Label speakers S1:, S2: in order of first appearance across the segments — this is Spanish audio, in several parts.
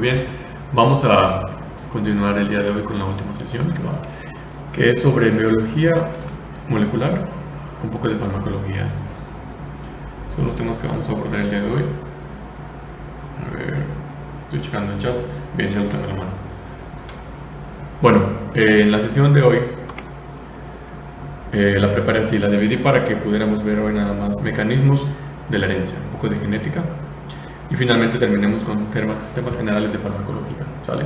S1: Muy bien, vamos a continuar el día de hoy con la última sesión que es sobre biología molecular, un poco de farmacología. Son los temas que vamos a abordar el día de hoy. A ver, estoy checando el chat. Bien, ya lo tengo en la mano. Bueno, en la sesión de hoy la preparé así, la dividí para que pudiéramos ver hoy nada más mecanismos de la herencia, un poco de genética y finalmente terminemos con temas generales de farmacología, ¿sale?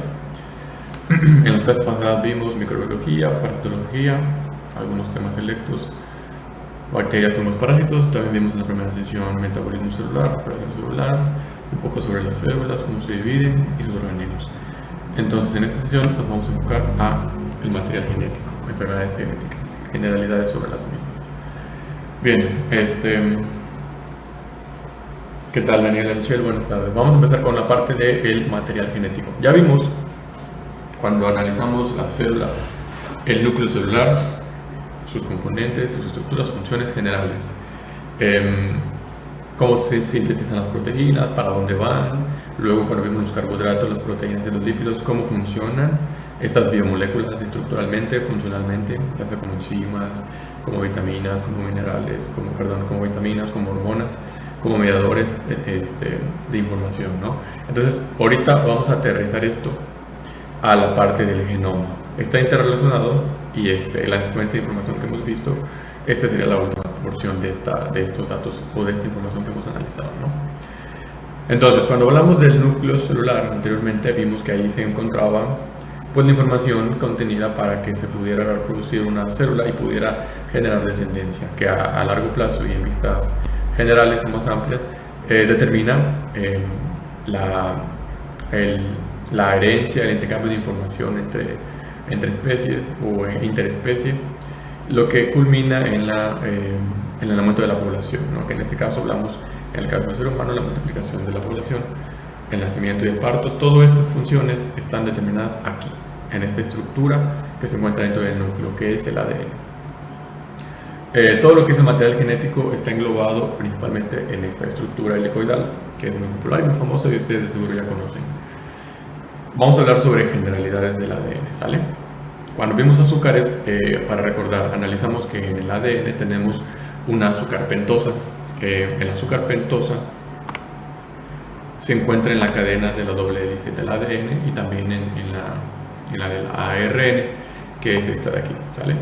S1: En las clases pasadas vimos microbiología, parasitología, algunos temas selectos, bacterias somos parásitos, también vimos en la primera sesión metabolismo celular, operación celular, un poco sobre las células, cómo se dividen y sus organismos. Entonces en esta sesión nos vamos a enfocar a el material genético, enfermedades genéticas, generalidades sobre las mismas. Bien, ¿qué tal Daniela Michelle? Buenas tardes. Vamos a empezar con la parte del material genético. Ya vimos cuando analizamos la célula, el núcleo celular, sus componentes, sus estructuras, funciones generales, cómo se sintetizan las proteínas, para dónde van, luego cuando vimos los carbohidratos, las proteínas y los lípidos, cómo funcionan estas biomoléculas estructuralmente, funcionalmente, ya sea como enzimas, como vitaminas, como minerales, como vitaminas, como hormonas, como mediadores de información, ¿no? Entonces, ahorita vamos a aterrizar esto a la parte del genoma. Está interrelacionado y la secuencia de información que hemos visto, esta sería la última porción de estos datos o de esta información que hemos analizado, ¿no? Entonces, cuando hablamos del núcleo celular, anteriormente vimos que ahí se encontraba pues la información contenida para que se pudiera reproducir una célula y pudiera generar descendencia, que a largo plazo y en vistas generales o más amplias determina la herencia, el intercambio de información entre especies o interespecie, lo que culmina en el aumento de la población, ¿no? Que en este caso hablamos, en el caso del ser humano, la multiplicación de la población, el nacimiento y el parto. Todas estas funciones están determinadas aquí, en esta estructura que se encuentra dentro del núcleo, que es el ADN. Todo lo que es el material genético está englobado principalmente en esta estructura helicoidal, que es muy popular y muy famosa y ustedes seguro ya conocen. Vamos a hablar sobre generalidades del ADN, ¿sale? Cuando vimos azúcares, para recordar, analizamos que en el ADN tenemos una azúcar pentosa. El azúcar pentosa se encuentra en la cadena de la doble hélice del ADN y también en la del ARN, que es esta de aquí, ¿sale?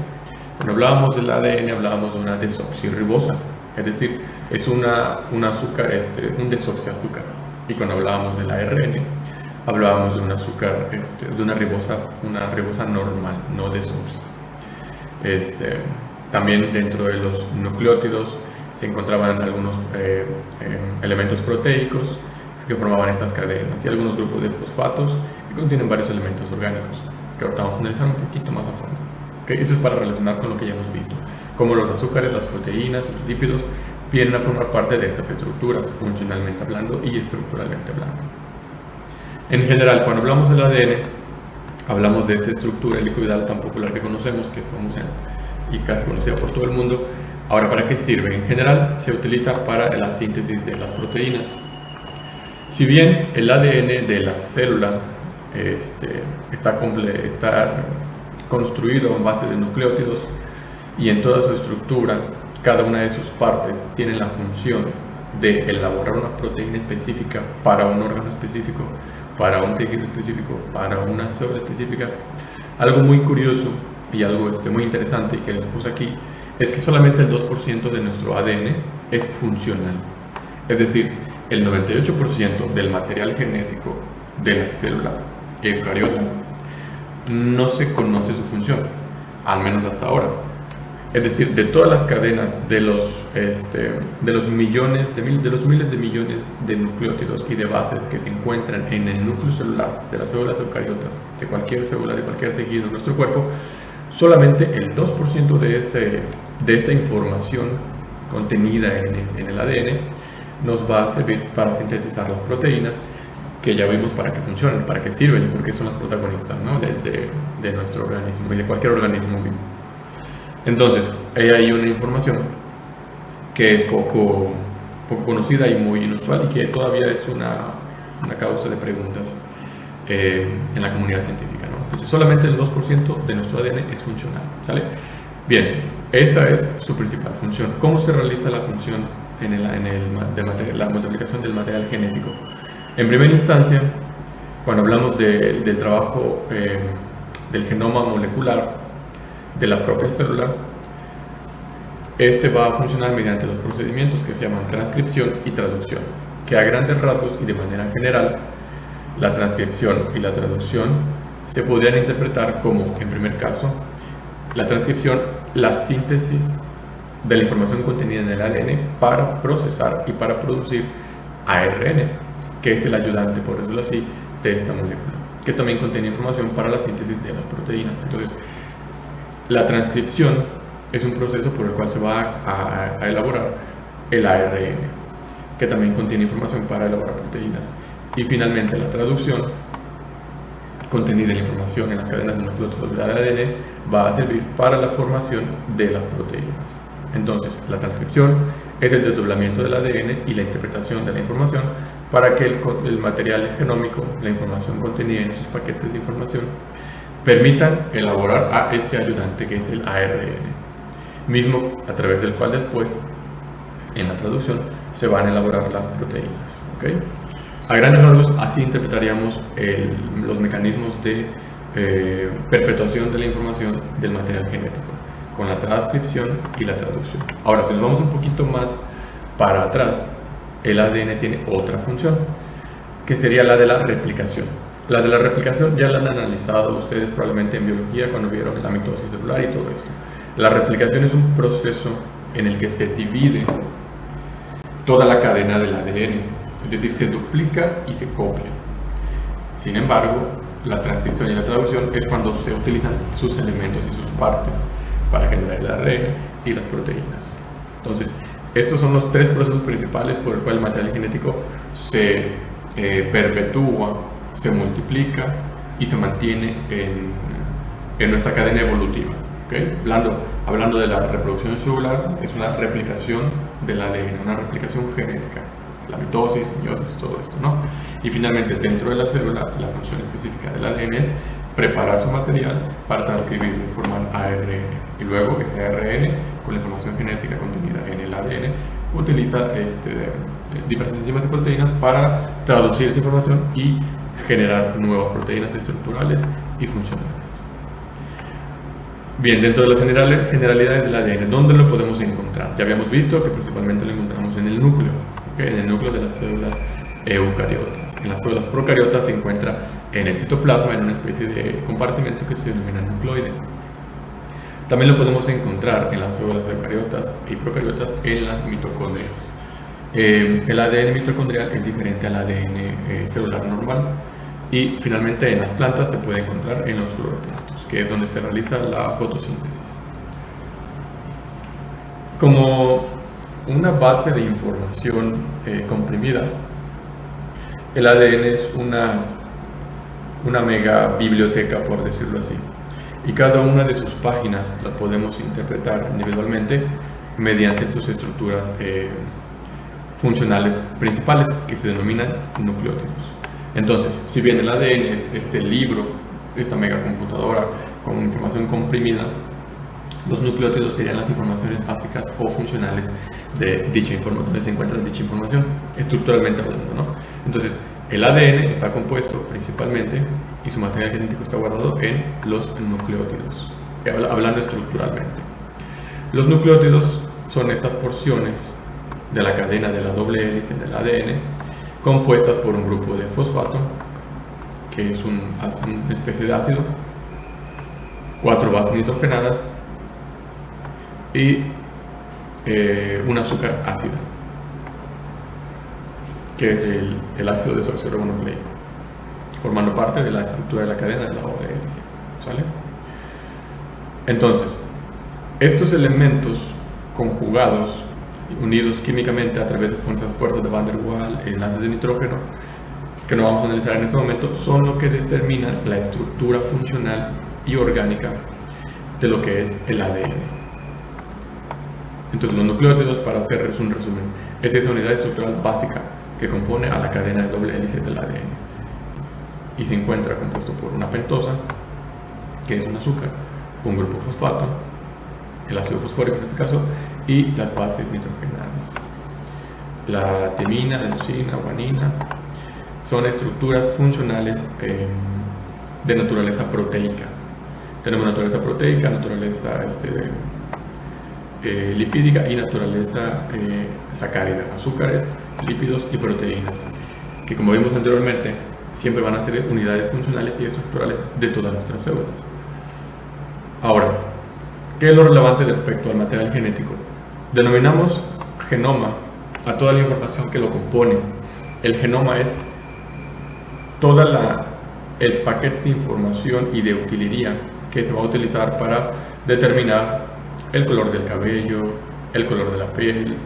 S1: Cuando hablábamos del ADN hablábamos de una desoxirribosa, es decir, es un azúcar, un desoxiazúcar. Y cuando hablábamos del ARN hablábamos de un azúcar, de una ribosa normal, no desoxi. También dentro de los nucleótidos se encontraban algunos elementos proteicos que formaban estas cadenas y algunos grupos de fosfatos que contienen varios elementos orgánicos que ahorita vamos a analizar un poquito más a fondo. ¿Okay? Esto es para relacionar con lo que ya hemos visto, cómo los azúcares, las proteínas, los lípidos vienen a formar parte de estas estructuras, funcionalmente hablando y estructuralmente hablando. En general, cuando hablamos del ADN, hablamos de esta estructura helicoidal tan popular que conocemos, que es famosa y casi conocida por todo el mundo. Ahora, ¿para qué sirve? En general, se utiliza para la síntesis de las proteínas. Si bien el ADN de la célula está construido en base de nucleótidos y en toda su estructura, cada una de sus partes tiene la función de elaborar una proteína específica para un órgano específico, para un tejido específico, para una célula específica. Algo muy curioso y algo muy interesante y que les puse aquí es que solamente el 2% de nuestro ADN es funcional. Es decir, el 98% del material genético de la célula eucariota no se conoce su función, al menos hasta ahora. Es decir, de todas las cadenas de los miles de millones de nucleótidos y de bases que se encuentran en el núcleo celular de las células eucariotas, de cualquier célula, de cualquier tejido de nuestro cuerpo, solamente el 2% de esta información contenida en el ADN nos va a servir para sintetizar las proteínas, que ya vimos para qué funcionan, para qué sirven y por qué son las protagonistas, ¿no? de nuestro organismo y de cualquier organismo vivo. Entonces, ahí hay una información que es poco conocida y muy inusual y que todavía es una causa de preguntas en la comunidad científica, ¿no? Entonces solamente el 2% de nuestro ADN es funcional, ¿sale? Bien, esa es su principal función. ¿Cómo se realiza la función la multiplicación del material genético? En primera instancia, cuando hablamos del trabajo del genoma molecular de la propia célula, este va a funcionar mediante los procedimientos que se llaman transcripción y traducción, que a grandes rasgos y de manera general, la transcripción y la traducción se podrían interpretar como, en primer caso, la transcripción, la síntesis de la información contenida en el ADN para procesar y para producir ARN, que es el ayudante, por decirlo así, de esta molécula, que también contiene información para la síntesis de las proteínas. Entonces, la transcripción es un proceso por el cual se va a elaborar el ARN, que también contiene información para elaborar proteínas. Y finalmente, la traducción, contenida en la información en las cadenas de nucleótidos del ADN, va a servir para la formación de las proteínas. Entonces, la transcripción es el desdoblamiento del ADN y la interpretación de la información para que el material genómico, la información contenida en esos paquetes de información, permitan elaborar a este ayudante que es el ARN, mismo a través del cual después, en la traducción, se van a elaborar las proteínas. ¿Okay? A grandes rasgos, así interpretaríamos los mecanismos de perpetuación de la información del material genético, con la transcripción y la traducción. Ahora, si nos vamos un poquito más para atrás, el ADN tiene otra función, que sería la de la replicación. La de la replicación ya la han analizado ustedes probablemente en biología cuando vieron la mitosis celular y todo esto. La replicación es un proceso en el que se divide toda la cadena del ADN, es decir, se duplica y se copia. Sin embargo, la transcripción y la traducción es cuando se utilizan sus elementos y sus partes para generar el ARN y las proteínas. Entonces, estos son los tres procesos principales por el cual el material genético se perpetúa, se multiplica y se mantiene en nuestra cadena evolutiva. ¿Okay? Hablando de la reproducción celular, es una replicación del ADN, una replicación genética, la mitosis, meiosis, todo esto, ¿no? Y finalmente, dentro de la célula, la función específica del ADN es preparar su material para transcribirlo y formar ARN. Y luego ese ARN, con la información genética contenida en el ADN, utiliza diversas enzimas y proteínas para traducir esta información y generar nuevas proteínas estructurales y funcionales. Bien, dentro de las generalidades del ADN, ¿dónde lo podemos encontrar? Ya habíamos visto que principalmente lo encontramos en el núcleo, ¿okay? En el núcleo de las células eucariotas. En las células procariotas se encuentra en el citoplasma, en una especie de compartimento que se denomina nucleoide. También lo podemos encontrar en las células eucariotas y procariotas en las mitocondrias. El ADN mitocondrial es diferente al ADN celular normal. Y finalmente en las plantas se puede encontrar en los cloroplastos, que es donde se realiza la fotosíntesis. Como una base de información comprimida, el ADN es una mega biblioteca, por decirlo así. Y cada una de sus páginas las podemos interpretar individualmente mediante sus estructuras funcionales principales, que se denominan nucleótidos. Entonces, si bien el ADN es este libro, esta megacomputadora con información comprimida, los nucleótidos serían las informaciones básicas o funcionales de dicha información, donde se encuentra dicha información, estructuralmente hablando, ¿no? Entonces, el ADN está compuesto principalmente y su material genético está guardado en los nucleótidos, hablando estructuralmente. Los nucleótidos son estas porciones de la cadena de la doble hélice del ADN, compuestas por un grupo de fosfato, que es una especie de ácido, 4 bases nitrogenadas y un azúcar ácida, que es el ácido desoxirribonucleico, formando parte de la estructura de la cadena de la doble hélice. ¿Sale? Entonces, estos elementos conjugados, unidos químicamente a través de fuerzas de Van der Waals, enlaces de nitrógeno, que no vamos a analizar en este momento, son lo que determinan la estructura funcional y orgánica de lo que es el ADN. Entonces, los nucleótidos, para hacer un resumen, es esa unidad estructural básica que compone a la cadena de doble hélice del ADN. y se encuentra compuesto por una pentosa, que es un azúcar, un grupo fosfato, el ácido fosfórico en este caso, y las bases nitrogenadas. La timina, adenosina, guanina son estructuras funcionales de naturaleza proteica. Tenemos naturaleza proteica, naturaleza lipídica y naturaleza sacárida, azúcares, lípidos y proteínas, que como vimos anteriormente siempre van a ser unidades funcionales y estructurales de todas nuestras células. Ahora, ¿qué es lo relevante respecto al material genético? Denominamos genoma a toda la información que lo compone. El genoma es toda el paquete de información y de utilería que se va a utilizar para determinar el color del cabello, el color de la piel,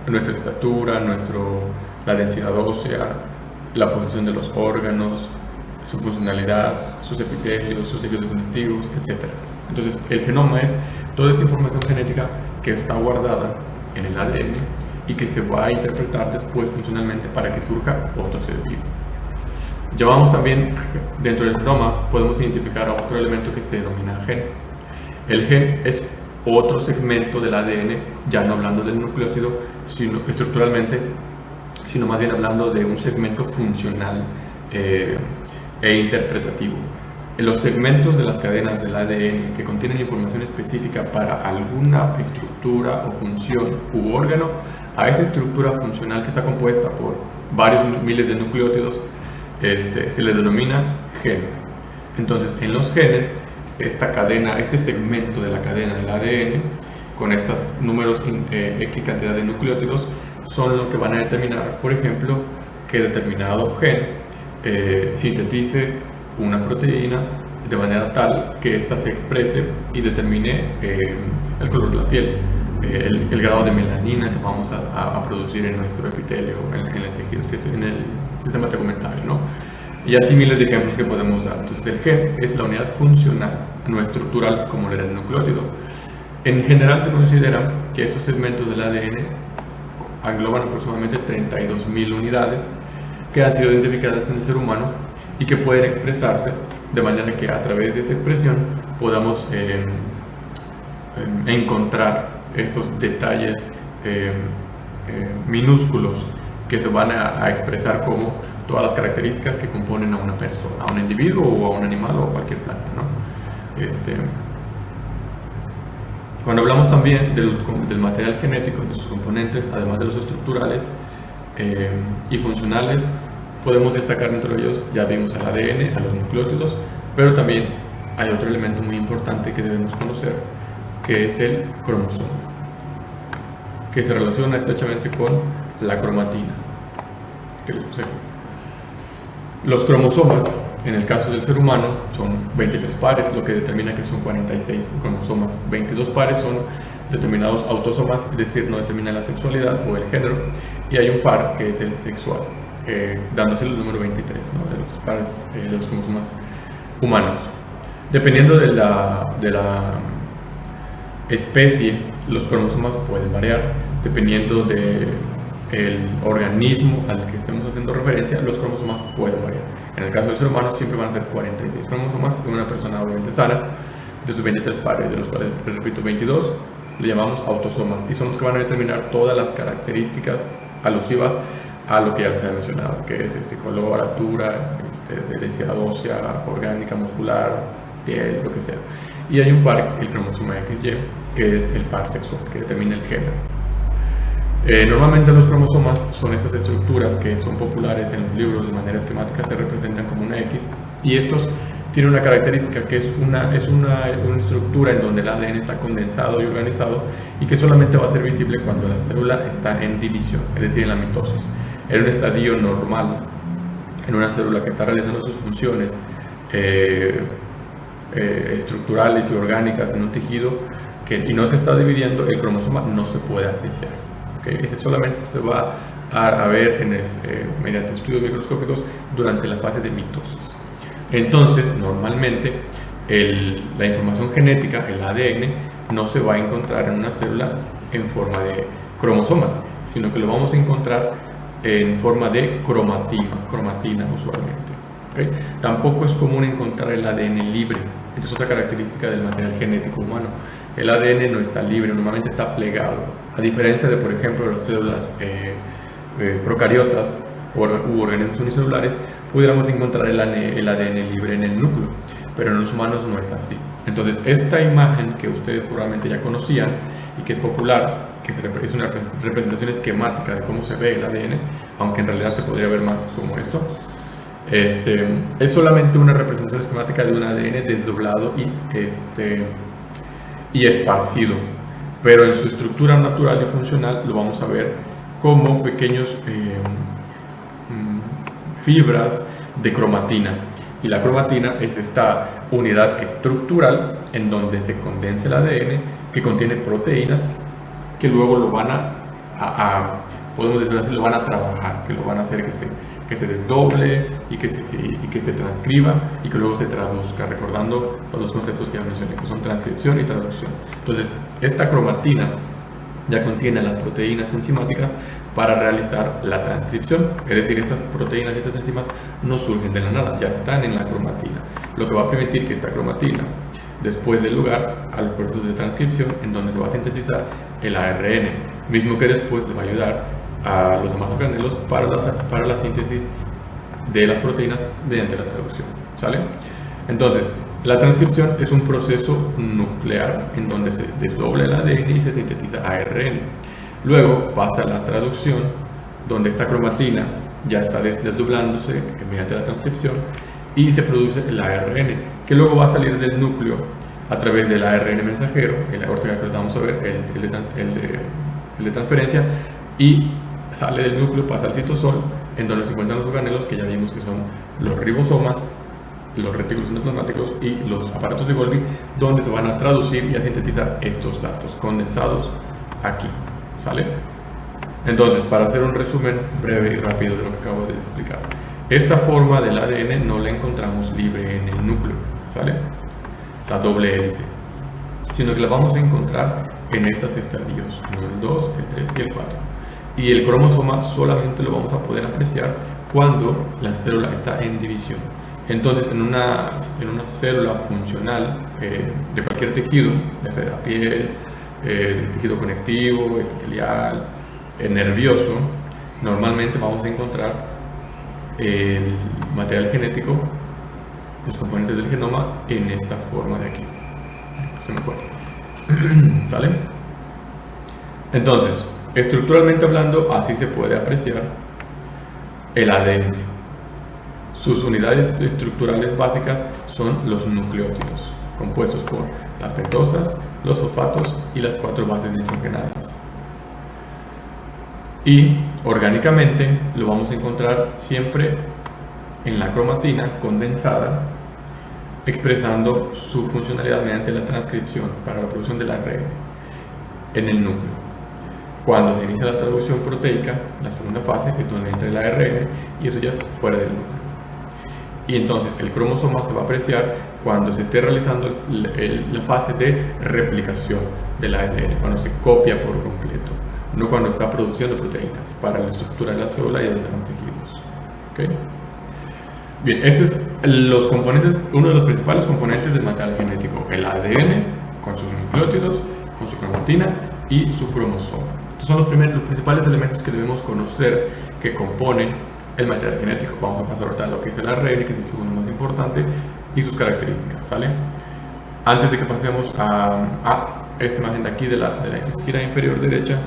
S1: nuestra estatura, la densidad ósea, la posición de los órganos, su funcionalidad, sus epitelios, sus tejidos conectivos, etc. Entonces, el genoma es toda esta información genética que está guardada en el ADN y que se va a interpretar después funcionalmente para que surja otro ser vivo. Llamamos también, dentro del genoma, podemos identificar a otro elemento que se denomina gen. El gen es otro segmento del ADN, ya no hablando del nucleótido, sino estructuralmente, sino más bien hablando de un segmento funcional e interpretativo. En los segmentos de las cadenas del ADN que contienen información específica para alguna estructura o función u órgano, a esa estructura funcional que está compuesta por varios miles de nucleótidos, se le denomina gen. Entonces, en los genes, esta cadena, este segmento de la cadena del ADN, con estos números X cantidad de nucleótidos, son los que van a determinar, por ejemplo, que determinado gen sintetice una proteína de manera tal que ésta se exprese y determine el color de la piel, el grado de melanina que vamos a producir en nuestro epitelio, en el tejido, en el sistema tegumentario, ¿no? Y así miles de ejemplos que podemos dar. Entonces, el gen es la unidad funcional, no estructural como lo era el nucleótido. En general se considera que estos segmentos del ADN engloban aproximadamente 32.000 unidades que han sido identificadas en el ser humano y que pueden expresarse de manera que a través de esta expresión podamos encontrar estos detalles minúsculos que se van a expresar como todas las características que componen a una persona, a un individuo o a un animal o a cualquier planta, ¿no? Cuando hablamos también del material genético, de sus componentes, además de los estructurales y funcionales, podemos destacar entre ellos, ya vimos al ADN, a los nucleótidos, pero también hay otro elemento muy importante que debemos conocer, que es el cromosoma, que se relaciona estrechamente con la cromatina, que les puse aquí. Los cromosomas, en el caso del ser humano, son 23 pares, lo que determina que son 46 cromosomas. 22 pares son determinados autosomas, es decir, no determina la sexualidad o el género, y hay un par que es el sexual, dándose el número 23, ¿no? De los pares de los cromosomas humanos. Dependiendo de la especie, los cromosomas pueden variar. Dependiendo del organismo al que estemos haciendo referencia, los cromosomas pueden variar. En el caso del ser humano siempre van a ser 46 cromosomas, en una persona obviamente sana, de sus 23 pares, de los cuales, repito, 22 le llamamos autosomas, y son los que van a determinar todas las características alusivas a lo que ya les había mencionado, que es color, altura, densidad ósea, orgánica, muscular, piel, lo que sea. Y hay un par, el cromosoma XY, que es el par sexual, que determina el género. Normalmente los cromosomas son estas estructuras que son populares en los libros de manera esquemática, se representan como una X, y estos tienen una característica que es una estructura en donde el ADN está condensado y organizado, y que solamente va a ser visible cuando la célula está en división, es decir, en la mitosis. En un estadio normal, en una célula que está realizando sus funciones estructurales y orgánicas en un tejido y no se está dividiendo, el cromosoma no se puede apreciar. Ese solamente se va a ver mediante estudios microscópicos durante la fase de mitosis. Entonces, normalmente la información genética, el ADN, no se va a encontrar en una célula en forma de cromosomas, sino que lo vamos a encontrar en forma de cromatina usualmente. ¿Okay? Tampoco es común encontrar el ADN libre. Esta es otra característica del material genético humano. El ADN no está libre, normalmente está plegado. A diferencia de, por ejemplo, las células procariotas u organismos unicelulares, pudiéramos encontrar el ADN libre en el núcleo, pero en los humanos no es así. Entonces, esta imagen que ustedes probablemente ya conocían y que es popular, que es una representación esquemática de cómo se ve el ADN, aunque en realidad se podría ver más como esto, es solamente una representación esquemática de un ADN desdoblado y esparcido, pero en su estructura natural y funcional lo vamos a ver como pequeños fibras de cromatina. Y la cromatina es esta unidad estructural en donde se condensa el ADN, que contiene proteínas que luego lo van podemos decir así, lo van a trabajar, que lo van a hacer que se desdoble y que se transcriba y que luego se traduzca, recordando los dos conceptos que ya mencioné, que son transcripción y traducción. Entonces, esta cromatina ya contiene las proteínas enzimáticas para realizar la transcripción, es decir, estas proteínas y estas enzimas no surgen de la nada, ya están en la cromatina, lo que va a permitir que esta cromatina después dé lugar al proceso de transcripción en donde se va a sintetizar el ARN, mismo que después le va a ayudar a los demás organelos para la síntesis de las proteínas mediante la traducción, ¿sale? Entonces, la transcripción es un proceso nuclear en donde se desdobla el ADN y se sintetiza ARN. Luego pasa la traducción, donde esta cromatina ya está desdoblándose mediante la transcripción y se produce el ARN, que luego va a salir del núcleo a través del ARN mensajero, ahorita que vamos a ver, el de transferencia, y sale del núcleo, pasa al citosol, en donde se encuentran los organelos que ya vimos que son los ribosomas, los retículos endoplasmáticos y los aparatos de Golgi, donde se van a traducir y a sintetizar estos datos condensados aquí, ¿sale? Entonces, para hacer un resumen breve y rápido de lo que acabo de explicar, esta forma del ADN no la encontramos libre en el núcleo, ¿sale? La doble hélice, sino que la vamos a encontrar en estos estadios, el 2, el 3 y el 4. Y el cromosoma solamente lo vamos a poder apreciar cuando la célula está en división. Entonces, en una célula funcional de cualquier tejido, ya sea de la piel, el tejido conectivo, epitelial, nervioso, normalmente vamos a encontrar el material genético, los componentes del genoma, en esta forma de aquí. Se me fue. ¿Sale? Entonces, estructuralmente hablando, así se puede apreciar el ADN. Sus unidades estructurales básicas son los nucleótidos, compuestos por las pentosas, los fosfatos y las 4 bases nitrogenadas. Y orgánicamente lo vamos a encontrar siempre en la cromatina condensada, expresando su funcionalidad mediante la transcripción para la producción del ARN en el núcleo. Cuando se inicia la traducción proteica, la segunda fase, es donde entra el ARN, y eso ya es fuera del núcleo. Y entonces el cromosoma se va a apreciar cuando se esté realizando la fase de replicación del ADN, cuando se copia por completo, no cuando está produciendo proteínas para la estructura de la célula y de los demás tejidos. ¿Okay? Bien, este es uno de los principales componentes del material genético, el ADN con sus nucleótidos, con su cromatina y su cromosoma. Estos son los principales elementos que debemos conocer que componen el material genético. Vamos a pasar ahorita a lo que es el ARN, que es el segundo más importante, y sus características, ¿sale? Antes de que pasemos a esta imagen de aquí de la esquina inferior derecha,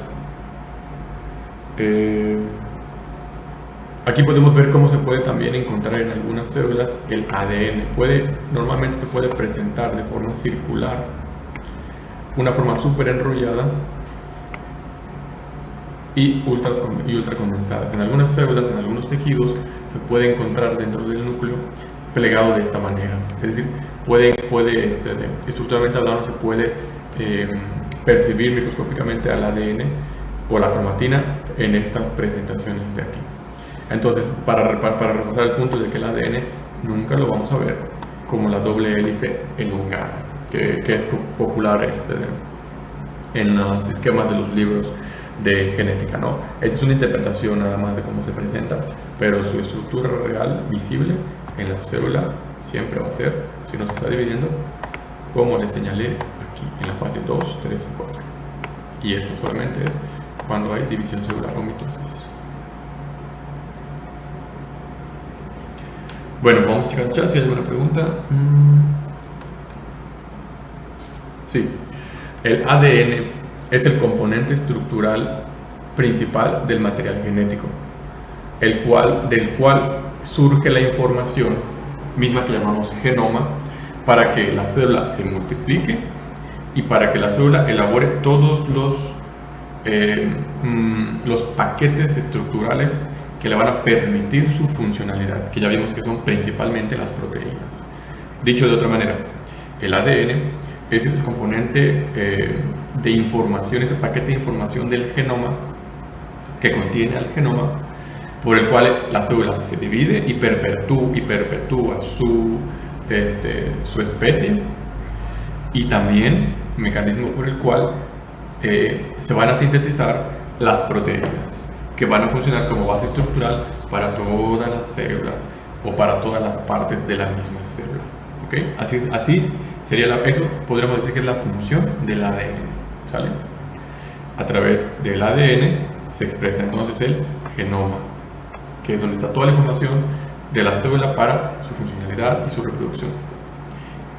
S1: aquí podemos ver cómo se puede también encontrar en algunas células el ADN. Normalmente se puede presentar de forma circular, una forma súper enrollada y ultra condensadas. En algunas células, en algunos tejidos, se puede encontrar dentro del núcleo plegado de esta manera. Es decir, estructuralmente hablando, se puede percibir microscópicamente al ADN o la cromatina en estas presentaciones de aquí. Entonces, para reforzar el punto de que el ADN nunca lo vamos a ver como la doble hélice elongada, que es popular en los esquemas de los libros de genética, ¿no? Esta es una interpretación nada más de cómo se presenta, pero su estructura real, visible en la célula, siempre va a ser, si no se está dividiendo, como les señalé aquí, en la fase 2, 3 y 4. Y esto solamente es cuando hay división celular o mitosis. Bueno, vamos a checar el chat si hay alguna pregunta. Sí, el ADN es el componente estructural principal del material genético, del cual surge la información misma que llamamos genoma, para que la célula se multiplique y para que la célula elabore todos los paquetes estructurales que le van a permitir su funcionalidad, que ya vimos que son principalmente las proteínas. Dicho de otra manera, el ADN es el componente de información, ese paquete de información del genoma que contiene al genoma, por el cual la célula se divide y perpetúa su especie, y también mecanismo por el cual se van a sintetizar las proteínas, que van a funcionar como base estructural para todas las células o para todas las partes de la misma célula. ¿Okay? Así sería eso podríamos decir que es la función del ADN, ¿sale? A través del ADN se expresa entonces el genoma, que es donde está toda la información de la célula para su funcionalidad y su reproducción.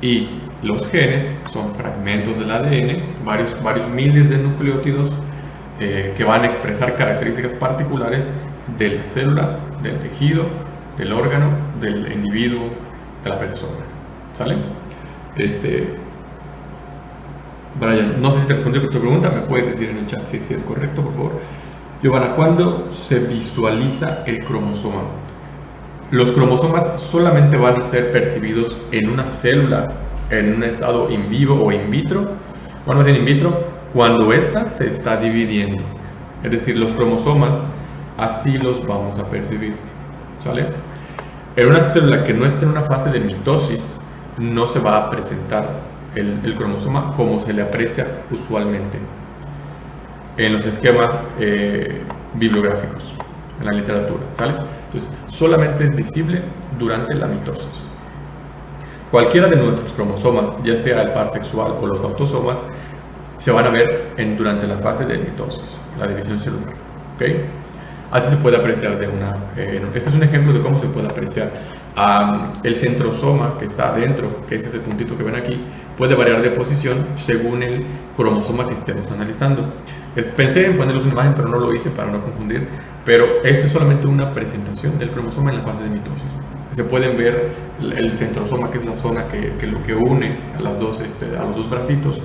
S1: Y los genes son fragmentos del ADN, varios miles de nucleótidos que van a expresar características particulares de la célula, del tejido, del órgano, del individuo, de la persona. ¿Sale? Brian, no sé si te respondí a tu pregunta, me puedes decir en el chat si es correcto, por favor. Giovanna, ¿cuándo se visualiza el cromosoma? Los cromosomas solamente van a ser percibidos en una célula, en un estado in vivo o in vitro, vamos a decir in vitro, cuando ésta se está dividiendo. Es decir, los cromosomas así los vamos a percibir, ¿sale? En una célula que no esté en una fase de mitosis, no se va a presentar el cromosoma como se le aprecia usualmente en los esquemas bibliográficos, en la literatura, ¿sale? Entonces, solamente es visible durante la mitosis. Cualquiera de nuestros cromosomas, ya sea el par sexual o los autosomas, se van a ver durante la fase de mitosis, la división celular, ¿ok? Así se puede apreciar este es un ejemplo de cómo se puede apreciar. El centrosoma que está adentro, que es ese puntito que ven aquí, puede variar de posición según el cromosoma que estemos analizando. Pensé en ponerles una imagen, pero no lo hice para no confundir. Pero esta es solamente una presentación del cromosoma en la fase de mitosis. Se pueden ver el centrosoma, que es la zona que lo que une a los dos bracitos,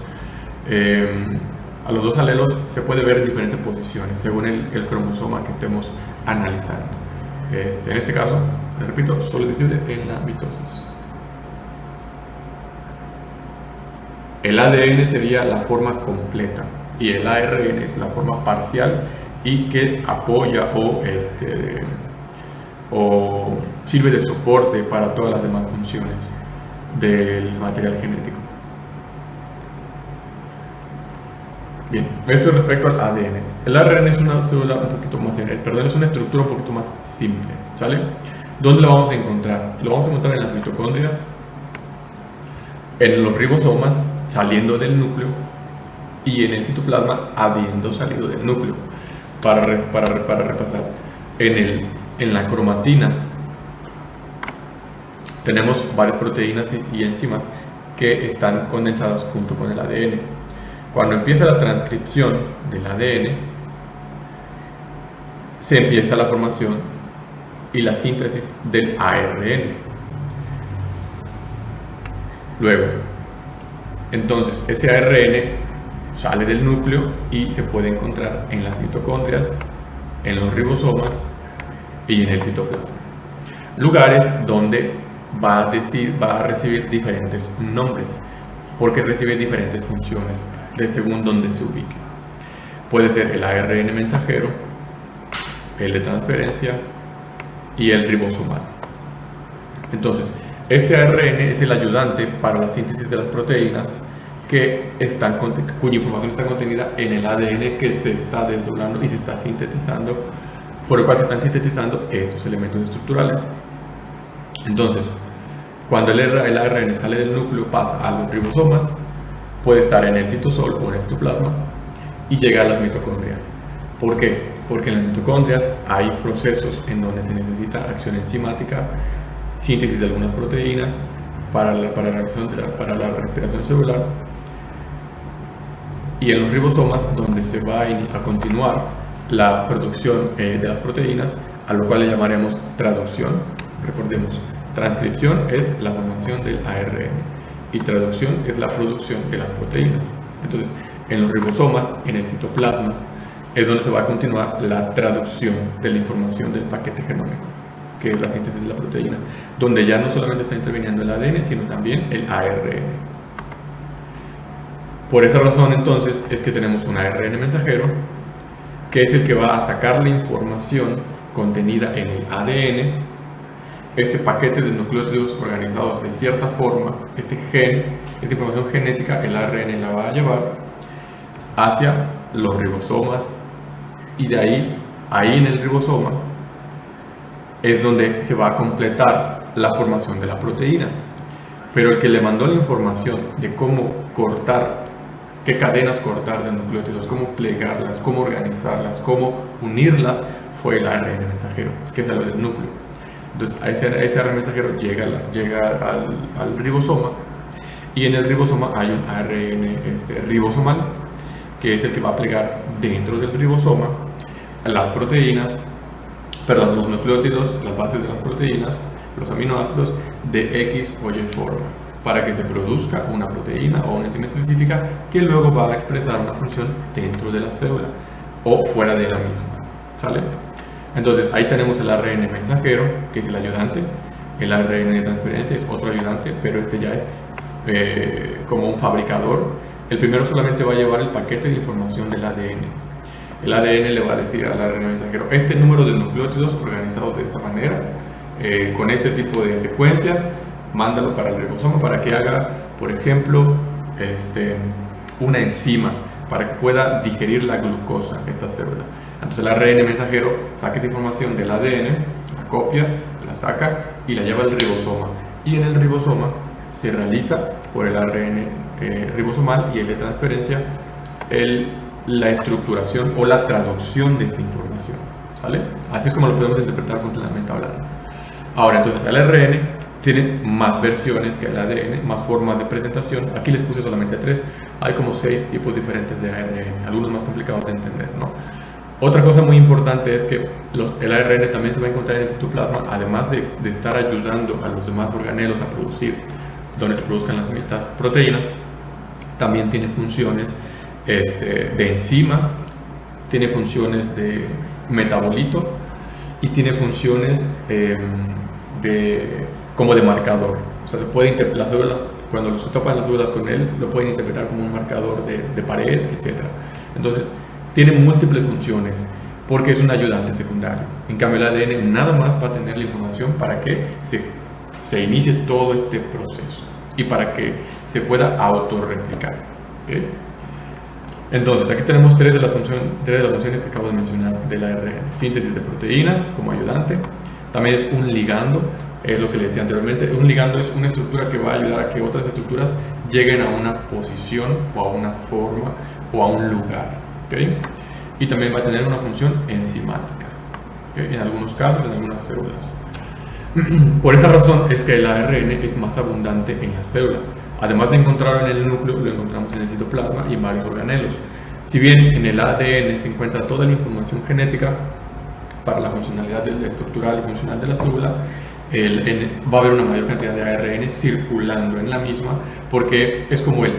S1: a los dos alelos, se puede ver en diferentes posiciones según el cromosoma que estemos analizando. En este caso, les repito, solo es visible en la mitosis. El ADN sería la forma completa y el ARN es la forma parcial y que apoya o sirve de soporte para todas las demás funciones del material genético. Bien, esto respecto al ADN. El ARN es una célula un poquito más, es una estructura un poquito más simple, ¿sale? ¿Dónde lo vamos a encontrar? Lo vamos a encontrar en las mitocondrias, en los ribosomas saliendo del núcleo y en el citoplasma habiendo salido del núcleo. Para repasar, en la cromatina tenemos varias proteínas y enzimas que están condensadas junto con el ADN. Cuando empieza la transcripción del ADN, se empieza la formación y la síntesis del ARN. Luego, entonces, ese ARN sale del núcleo y se puede encontrar en las mitocondrias, en los ribosomas y en el citoplasma. Lugares donde va a recibir diferentes nombres, porque recibe diferentes funciones según donde se ubique. Puede ser el ARN mensajero, el de transferencia y el ribosomal. Entonces, este ARN es el ayudante para la síntesis de las proteínas cuya información está contenida en el ADN que se está desdoblando y se está sintetizando, por el cual se están sintetizando estos elementos estructurales. Entonces, cuando el ARN sale del núcleo, pasa a los ribosomas, puede estar en el citosol o en el citoplasma y llega a las mitocondrias. ¿Por qué? Porque en las mitocondrias hay procesos en donde se necesita acción enzimática, síntesis de algunas proteínas para la respiración celular, y en los ribosomas donde se va a continuar la producción de las proteínas, a lo cual le llamaremos traducción. Recordemos, transcripción es la formación del ARN y traducción es la producción de las proteínas. Entonces, en los ribosomas, en el citoplasma, es donde se va a continuar la traducción de la información del paquete genómico, que es la síntesis de la proteína, donde ya no solamente está interviniendo el ADN, sino también el ARN. Por esa razón, entonces, es que tenemos un ARN mensajero, que es el que va a sacar la información contenida en el ADN, este paquete de nucleótidos organizados de cierta forma, esta información genética, el ARN la va a llevar hacia los ribosomas, y de ahí en el ribosoma, es donde se va a completar la formación de la proteína. Pero el que le mandó la información de cómo cortar, qué cadenas cortar de nucleótidos, cómo plegarlas, cómo organizarlas, cómo unirlas, fue el ARN mensajero, que salió del núcleo. Entonces, ese ARN mensajero llega al ribosoma, y en el ribosoma hay un ARN ribosomal, que es el que va a plegar dentro del ribosoma las proteínas, los nucleótidos, las bases de las proteínas, los aminoácidos de X o Y forma, para que se produzca una proteína o una enzima específica que luego va a expresar una función dentro de la célula o fuera de la misma. ¿Sale? Entonces ahí tenemos el ARN mensajero, que es el ayudante. El ARN de transferencia es otro ayudante, pero este ya es como un fabricador. El primero solamente va a llevar el paquete de información del ADN. El ADN le va a decir al ARN mensajero: este número de nucleótidos organizados de esta manera, con este tipo de secuencias, mándalo para el ribosoma para que haga, por ejemplo, una enzima para que pueda digerir la glucosa, esta célula. Entonces el ARN mensajero saca esa información del ADN, la copia, la saca y la lleva al ribosoma. Y en el ribosoma se realiza por el ARN ribosomal y el de transferencia la estructuración o la traducción de esta información. ¿Sale? Así es como lo podemos interpretar funcionalmente hablando. Ahora, entonces, el ARN tiene más versiones que el ADN, más formas de presentación. Aquí les puse solamente 3. Hay como 6 tipos diferentes de ARN, algunos más complicados de entender, ¿no? Otra cosa muy importante es que el ARN también se va a encontrar en el citoplasma, además de estar ayudando a los demás organelos a producir, donde se produzcan las proteínas. También tiene funciones de enzima, tiene funciones de metabolito y tiene funciones como de marcador. O sea, las células, cuando se topan las células con él, lo pueden interpretar como un marcador de pared, etc. Entonces, tiene múltiples funciones porque es un ayudante secundario. En cambio, el ADN nada más va a tener la información para que se inicie todo este proceso y para que se pueda autorreplicar. ¿Okay? Entonces, aquí tenemos tres de las funciones que acabo de mencionar del ARN. Síntesis de proteínas como ayudante. También es un ligando, es lo que le decía anteriormente. Un ligando es una estructura que va a ayudar a que otras estructuras lleguen a una posición o a una forma o a un lugar. ¿Okay? Y también va a tener una función enzimática, ¿okay? En algunos casos, en algunas células. Por esa razón es que el ARN es más abundante en la célula. Además de encontrarlo en el núcleo, lo encontramos en el citoplasma y en varios organelos. Si bien en el ADN se encuentra toda la información genética para la funcionalidad estructural y funcional de la célula, va a haber una mayor cantidad de ARN circulando en la misma, porque es como el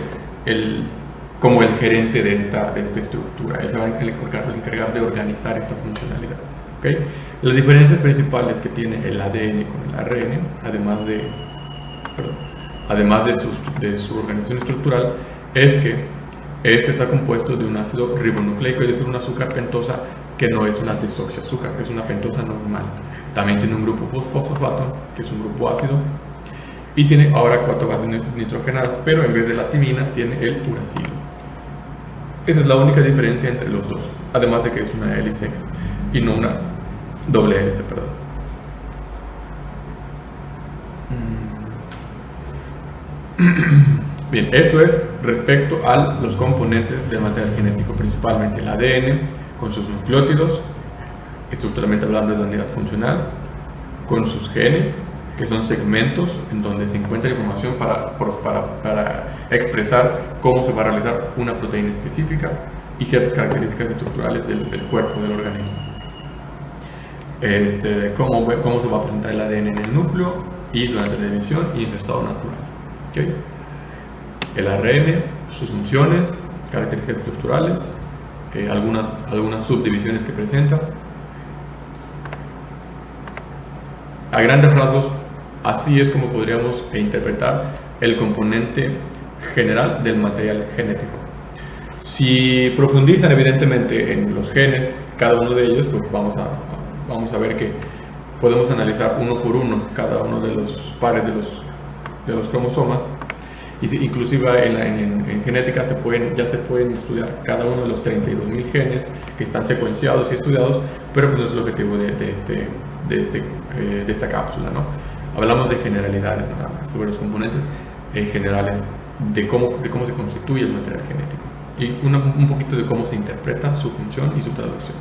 S1: gerente de esta estructura. Él se va a encargar de organizar esta funcionalidad. ¿Okay? Las diferencias principales que tiene el ADN con el ARN, además de su organización estructural, es que este está compuesto de un ácido ribonucleico, es decir, una azúcar pentosa que no es una desoxiazúcar, es una pentosa normal. También tiene un grupo fosfato, que es un grupo ácido, y tiene ahora 4 bases nitrogenadas, pero en vez de la timina tiene el uracilo. Esa es la única diferencia entre los dos, además de que es una hélice y no una doble hélice, perdón. Bien, esto es respecto a los componentes del material genético, principalmente el ADN con sus nucleótidos, estructuralmente hablando de la unidad funcional, con sus genes, que son segmentos en donde se encuentra información para expresar cómo se va a realizar una proteína específica y ciertas características estructurales del cuerpo, del organismo. Cómo se va a presentar el ADN en el núcleo y durante la división y en su estado natural. ¿Okay? El ARN, sus funciones, características estructurales, algunas subdivisiones que presenta. A grandes rasgos, así es como podríamos interpretar el componente general del material genético. Si profundizan evidentemente en los genes, cada uno de ellos, pues vamos a ver que podemos analizar uno por uno cada uno de los pares de los cromosomas, y inclusive en genética ya se pueden estudiar cada uno de los 32.000 genes que están secuenciados y estudiados, pero pues no es el objetivo de esta cápsula, ¿no? Hablamos de generalidades nada más, sobre los componentes generales de cómo se constituye el material genético y un poquito de cómo se interpreta su función y su traducción.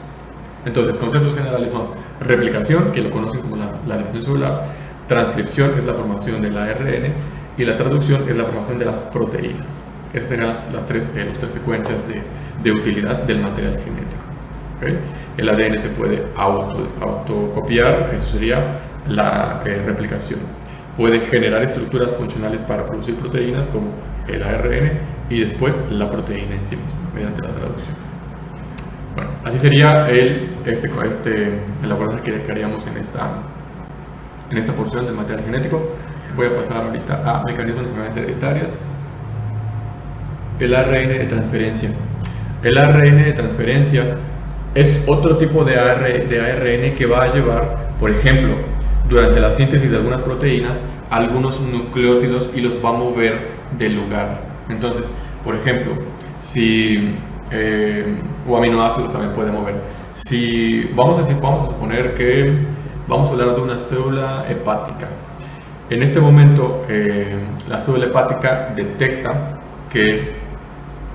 S1: Entonces, conceptos generales son replicación, que lo conocen como la división celular; transcripción es la formación del ARN; y la traducción es la formación de las proteínas. Esas serían las tres secuencias de utilidad del material genético. ¿Okay? El ADN se puede autocopiar, eso sería la replicación. Puede generar estructuras funcionales para producir proteínas como el ARN y después la proteína en sí misma mediante la traducción. Bueno, así sería el abordaje que haríamos en esta porción del material genético. Voy a pasar ahorita a mecanismos de enfermedades hereditarias. El ARN de transferencia. El ARN de transferencia es otro tipo de ARN que va a llevar, por ejemplo, durante la síntesis de algunas proteínas, algunos nucleótidos y los va a mover del lugar. Entonces, por ejemplo, o aminoácidos también puede mover. Vamos a suponer que vamos a hablar de una célula hepática. En este momento, la célula hepática detecta que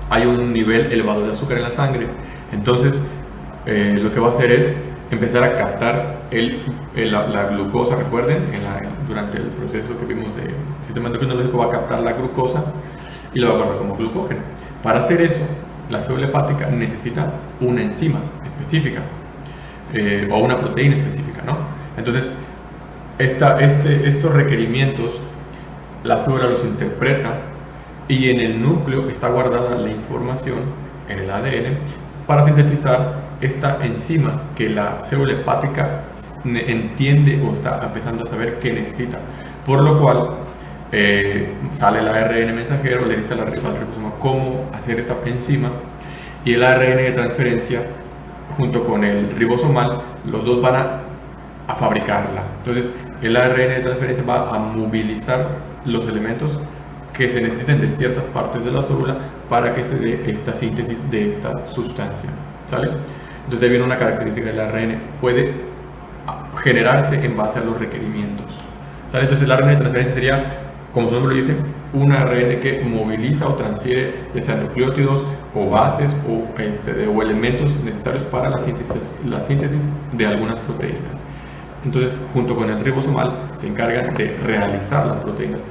S1: hay un nivel elevado de azúcar en la sangre. Entonces, lo que va a hacer es empezar a captar la glucosa. Recuerden, durante el proceso que vimos del sistema endocrinológico, va a captar la glucosa y la va a guardar como glucógeno. Para hacer eso, la célula hepática necesita una enzima específica o una proteína específica, ¿no? Entonces, estos requerimientos la célula los interpreta y en el núcleo está guardada la información en el ADN para sintetizar esta enzima que la célula hepática entiende o está empezando a saber que necesita, por lo cual sale el ARN mensajero, le dice al ribosoma cómo hacer esta enzima, y el ARN de transferencia junto con el ribosomal, los dos van a fabricarla. Entonces el ARN de transferencia va a movilizar los elementos que se necesiten de ciertas partes de la célula para que se dé esta síntesis de esta sustancia, ¿sale? Entonces ahí viene una característica del ARN, puede generarse en base a los requerimientos, ¿sale? Entonces el ARN de transferencia sería, como su nombre lo dice, un ARN que moviliza o transfiere ya sea nucleótidos o bases o elementos necesarios para la síntesis de algunas proteínas. Entonces, junto con el ribosomal, se encargan de realizar las proteínas,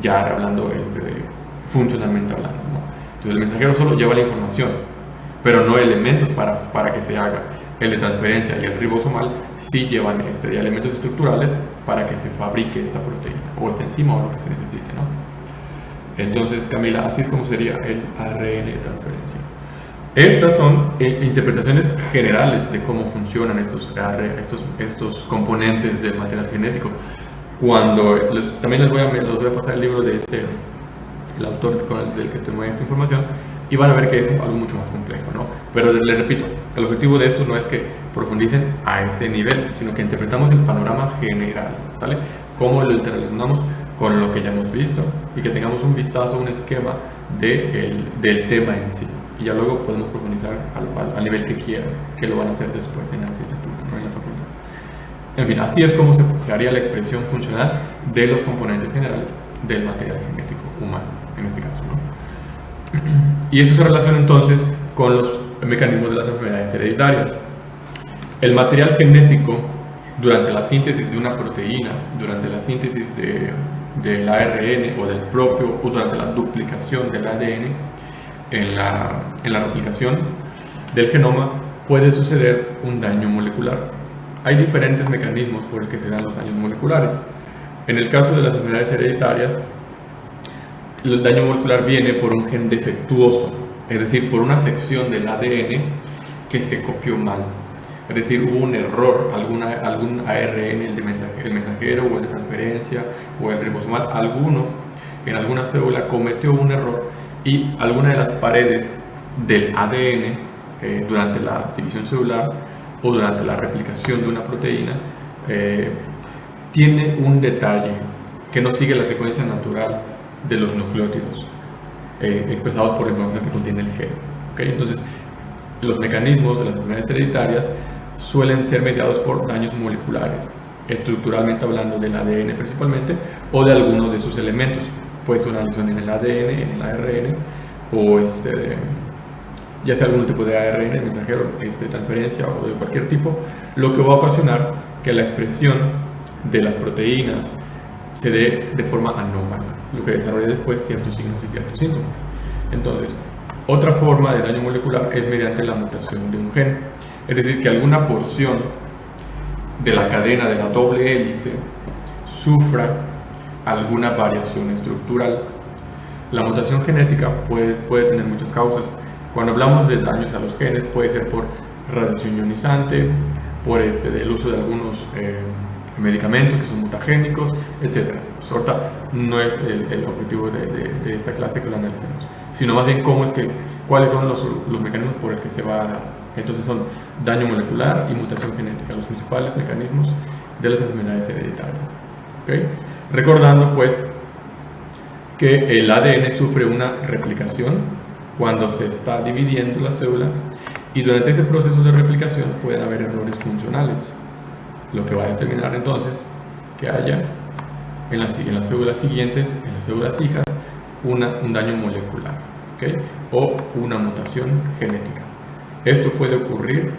S1: ya hablando funcionalmente hablando, ¿no? Entonces, el mensajero solo lleva la información, pero no elementos para que se haga. El de transferencia y el ribosomal sí llevan elementos estructurales para que se fabrique esta proteína, o esta enzima, o lo que se necesite, ¿no? Entonces, Camila, así es como sería el ARN de transferencia. Estas son interpretaciones generales de cómo funcionan estos componentes del material genético. También los voy a pasar el libro de el autor del que tomé esta información, y van a ver que es algo mucho más complejo, ¿no? Pero les repito, el objetivo de esto no es que profundicen a ese nivel, sino que interpretamos el panorama general, ¿sale? Cómo lo interrelacionamos con lo que ya hemos visto y que tengamos un vistazo, un esquema del tema en sí. Y ya luego podemos profundizar al nivel que quieran, que lo van a hacer después en la licenciatura, no en la facultad. En fin, así es como se haría la expresión funcional de los componentes generales del material genético humano, en este caso, ¿no? Y eso se relaciona entonces con los mecanismos de las enfermedades hereditarias. El material genético, durante la síntesis de una proteína, durante la síntesis del ARN o durante la duplicación del ADN, en la replicación del genoma, puede suceder un daño molecular. Hay diferentes mecanismos por el que se dan los daños moleculares. En el caso de las enfermedades hereditarias, el daño molecular viene por un gen defectuoso, es decir, por una sección del ADN que se copió mal. Es decir, hubo un error, algún ARN, el mensajero o el de transferencia o el ribosomal, en alguna célula cometió un error y alguna de las paredes del ADN durante la división celular o durante la replicación de una proteína tiene un detalle que no sigue la secuencia natural de los nucleótidos expresados por la información que contiene el gen. ¿Okay? Entonces, los mecanismos de las enfermedades hereditarias suelen ser mediados por daños moleculares, estructuralmente hablando del ADN principalmente, o de alguno de sus elementos. Puede ser una lesión en el ADN, en el ARN, o ya sea algún tipo de ARN, mensajero, transferencia o de cualquier tipo, lo que va a ocasionar que la expresión de las proteínas se dé de forma anómala, lo que desarrolla después ciertos signos y ciertos síntomas. Entonces, otra forma de daño molecular es mediante la mutación de un gen, es decir, que alguna porción de la cadena de la doble hélice sufra alguna variación estructural. La mutación genética puede tener muchas causas. Cuando hablamos de daños a los genes, puede ser por radiación ionizante, por el uso de algunos medicamentos que son mutagénicos, etc. Pues ahorita no es el objetivo de esta clase que lo analicemos, sino más bien cuáles son los mecanismos por el que se va a dar. Entonces son daño molecular y mutación genética, los principales mecanismos de las enfermedades hereditarias. ¿Okay? Recordando pues que el ADN sufre una replicación cuando se está dividiendo la célula y durante ese proceso de replicación pueden haber errores funcionales, lo que va a determinar entonces que haya en las células siguientes, en las células hijas, un daño molecular, ¿okay? O una mutación genética. Esto puede ocurrir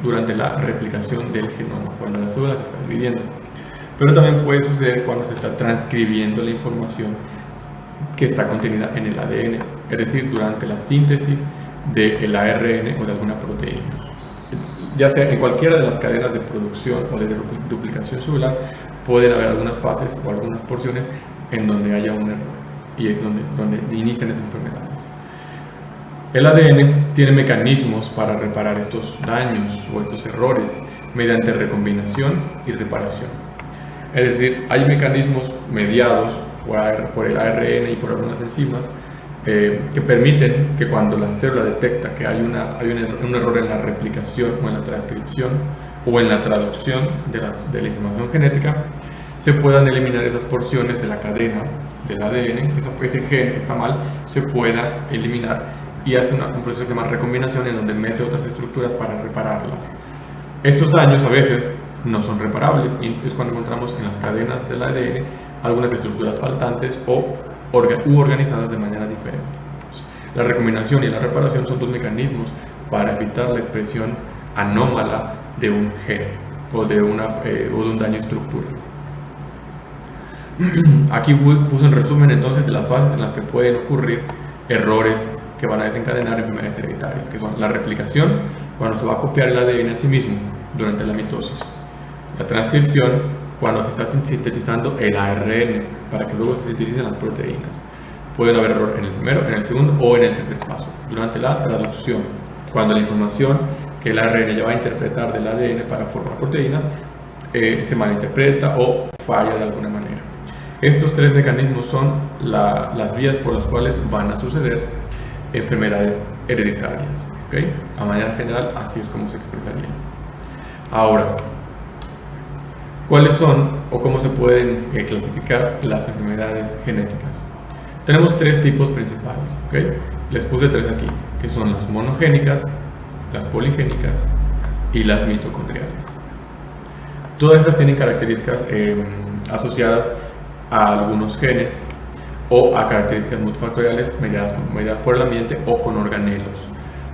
S1: durante la replicación del genoma, cuando las células se están dividiendo. Pero también puede suceder cuando se está transcribiendo la información que está contenida en el ADN, es decir, durante la síntesis del ARN o de alguna proteína. Ya sea en cualquiera de las cadenas de producción o de duplicación celular, pueden haber algunas fases o algunas porciones en donde haya un error, y es donde inician esas enfermedades. El ADN tiene mecanismos para reparar estos daños o estos errores mediante recombinación y reparación. Es decir, hay mecanismos mediados por el ARN y por algunas enzimas que permiten que cuando la célula detecta que hay un error en la replicación o en la transcripción o en la traducción de la información genética, se puedan eliminar esas porciones de la cadena del ADN, ese gen que está mal, se pueda eliminar y hace un proceso que se llama recombinación, en donde mete otras estructuras para repararlas. Estos daños a veces no son reparables y es cuando encontramos en las cadenas del ADN algunas estructuras faltantes u organizadas de manera diferente. La recombinación y la reparación son dos mecanismos para evitar la expresión anómala de un gen o de un daño estructural. Aquí puse un resumen entonces de las fases en las que pueden ocurrir errores que van a desencadenar enfermedades hereditarias, que son la replicación, cuando se va a copiar el ADN a sí mismo durante la mitosis; la transcripción, cuando se está sintetizando el ARN para que luego se sinteticen las proteínas. Pueden haber error en el primero, en el segundo o en el tercer paso. Durante la traducción, cuando la información que el ARN ya va a interpretar del ADN para formar proteínas se malinterpreta o falla de alguna manera. Estos tres mecanismos son las vías por las cuales van a suceder enfermedades hereditarias. ¿Okay? A manera general, así es como se expresaría. Ahora, ¿Cuáles son o cómo se pueden clasificar las enfermedades genéticas? Tenemos tres tipos principales, ¿ok? Les puse tres aquí, que son las monogénicas, las poligénicas y las mitocondriales. Todas estas tienen características asociadas a algunos genes o a características multifactoriales mediadas por el ambiente o con organelos.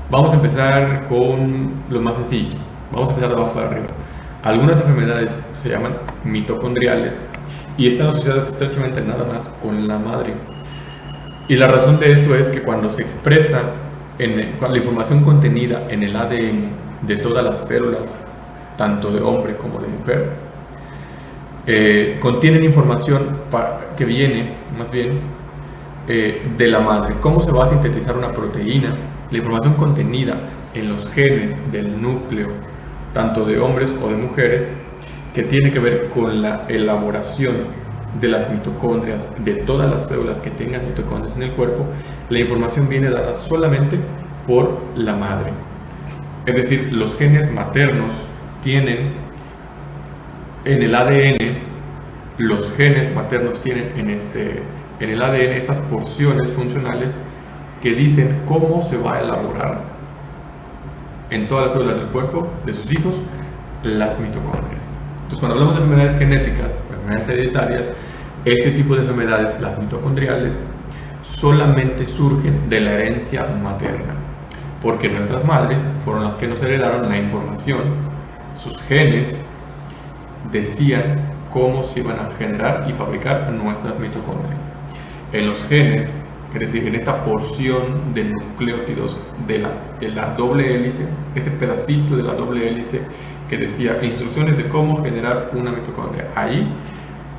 S1: Vamos a empezar con lo más sencillo. Vamos a empezar de abajo para arriba. Algunas enfermedades se llaman mitocondriales y están asociadas estrechamente nada más con la madre. Y la razón de esto es que cuando se expresa la información contenida en el ADN de todas las células, tanto de hombre como de mujer, contienen información que viene más bien de la madre. ¿Cómo se va a sintetizar una proteína? La información contenida en los genes del núcleo, tanto de hombres o de mujeres, que tiene que ver con la elaboración de las mitocondrias, de todas las células que tengan mitocondrias en el cuerpo, la información viene dada solamente por la madre. Es decir, los genes maternos tienen en el ADN, los genes maternos tienen en el ADN estas porciones funcionales que dicen cómo se va a elaborar en todas las células del cuerpo de sus hijos las mitocondrias. Entonces, cuando hablamos de enfermedades genéticas, enfermedades hereditarias, este tipo de enfermedades, las mitocondriales, solamente surgen de la herencia materna, porque nuestras madres fueron las que nos heredaron la información. Sus genes decían cómo se iban a generar y fabricar nuestras mitocondrias. En los genes, es decir, en esta porción de nucleótidos de la doble hélice, ese pedacito de la doble hélice que decía instrucciones de cómo generar una mitocondria, ahí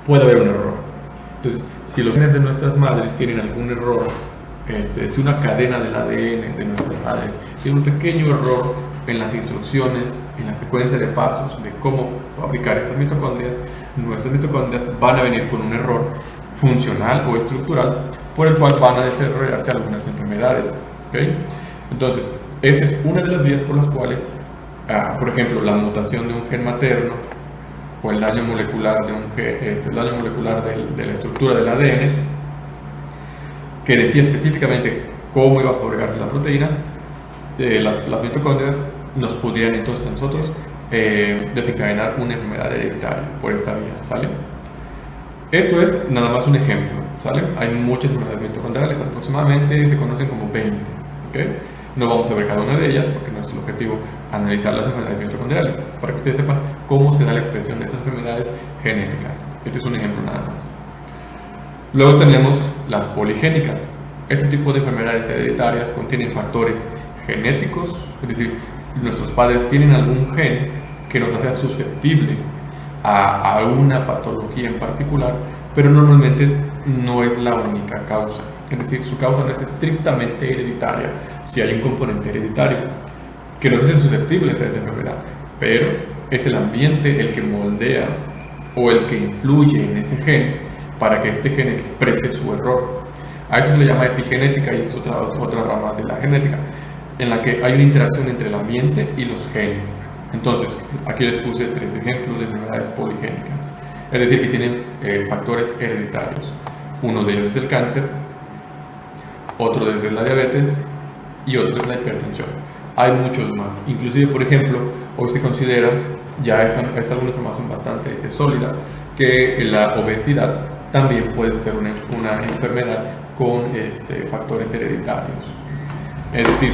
S1: puede haber un error. Entonces, si los genes de nuestras madres tienen algún error, si una cadena del ADN de nuestras madres tiene un pequeño error en las instrucciones, en la secuencia de pasos de cómo fabricar estas mitocondrias, nuestras mitocondrias van a venir con un error funcional o estructural por el cual van a desarrollarse algunas enfermedades, ¿okay? Entonces, esta es una de las vías por las cuales, por ejemplo, la mutación de un gen materno o el daño molecular de un gen, el daño molecular de la estructura del ADN, que decía específicamente cómo iba a fabricarse las proteínas, las mitocondrias nos pudieran entonces a nosotros desencadenar una enfermedad hereditaria por esta vía, ¿sale? Esto es nada más un ejemplo, ¿sale? Hay muchas enfermedades mitocondriales, aproximadamente se conocen como 20, ¿okay? No vamos a ver cada una de ellas porque no es el objetivo analizar las enfermedades mitocondriales, es para que ustedes sepan cómo se da la expresión de estas enfermedades genéticas. Este es un ejemplo nada más. Luego tenemos las poligénicas. Este tipo de enfermedades hereditarias contienen factores genéticos, es decir, nuestros padres tienen algún gen que nos hace susceptible a una patología en particular, pero normalmente no es la única causa. Es decir, su causa no es estrictamente hereditaria, si hay un componente hereditario que nos hace susceptibles a esa enfermedad, pero es el ambiente el que moldea o el que influye en ese gen para que este gen exprese su error. A eso se le llama epigenética y es otra rama de la genética, en la que hay una interacción entre el ambiente y los genes. Entonces, aquí les puse 3 ejemplos de enfermedades poligénicas, es decir, que tienen factores hereditarios. Uno de ellos es el cáncer, otro de ellos es la diabetes y otro es la hipertensión. Hay muchos más, inclusive, por ejemplo, hoy se considera, ya es alguna información bastante sólida, que la obesidad también puede ser una enfermedad con factores hereditarios. Es decir,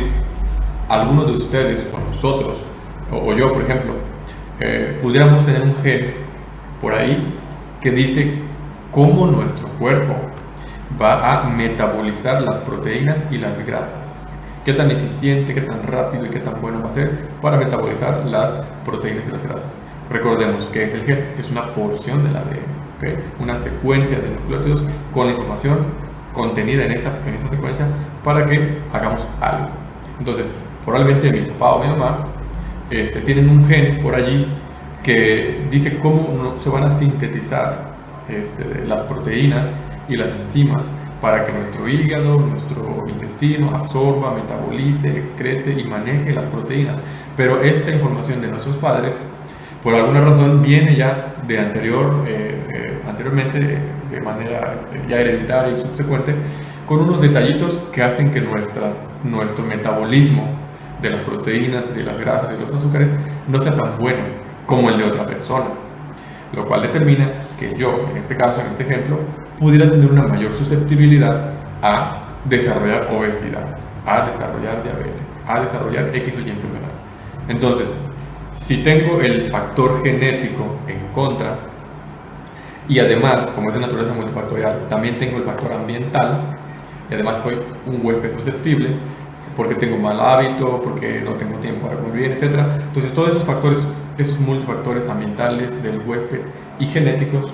S1: algunos de ustedes o nosotros, o yo por ejemplo, pudiéramos tener un gen por ahí que dice cómo nuestro cuerpo va a metabolizar las proteínas y las grasas. Qué tan eficiente, qué tan rápido y qué tan bueno va a ser para metabolizar las proteínas y las grasas. Recordemos que es el gen, es una porción del ADN, ¿okay? Una secuencia de nucleótidos con la información contenida en esa secuencia para que hagamos algo. Entonces, probablemente mi papá o mi mamá tienen un gen por allí que dice cómo se van a sintetizar las proteínas y las enzimas para que nuestro hígado, nuestro intestino absorba, metabolice, excrete y maneje las proteínas. Pero esta información de nuestros padres por alguna razón viene ya de anteriormente de manera ya hereditaria y subsecuente, con unos detallitos que hacen que nuestro metabolismo de las proteínas, de las grasas, de los azúcares no sea tan bueno como el de otra persona, lo cual determina que yo, en este caso, en este ejemplo, pudiera tener una mayor susceptibilidad a desarrollar obesidad, a desarrollar diabetes, a desarrollar X o Y enfermedad. Entonces, si tengo el factor genético en contra, y además, como es de naturaleza multifactorial, también tengo el factor ambiental, y además soy un huésped susceptible, porque tengo mal hábito, porque no tengo tiempo para comer bien, etc. Entonces, todos esos factores, esos multifactores ambientales del huésped y genéticos,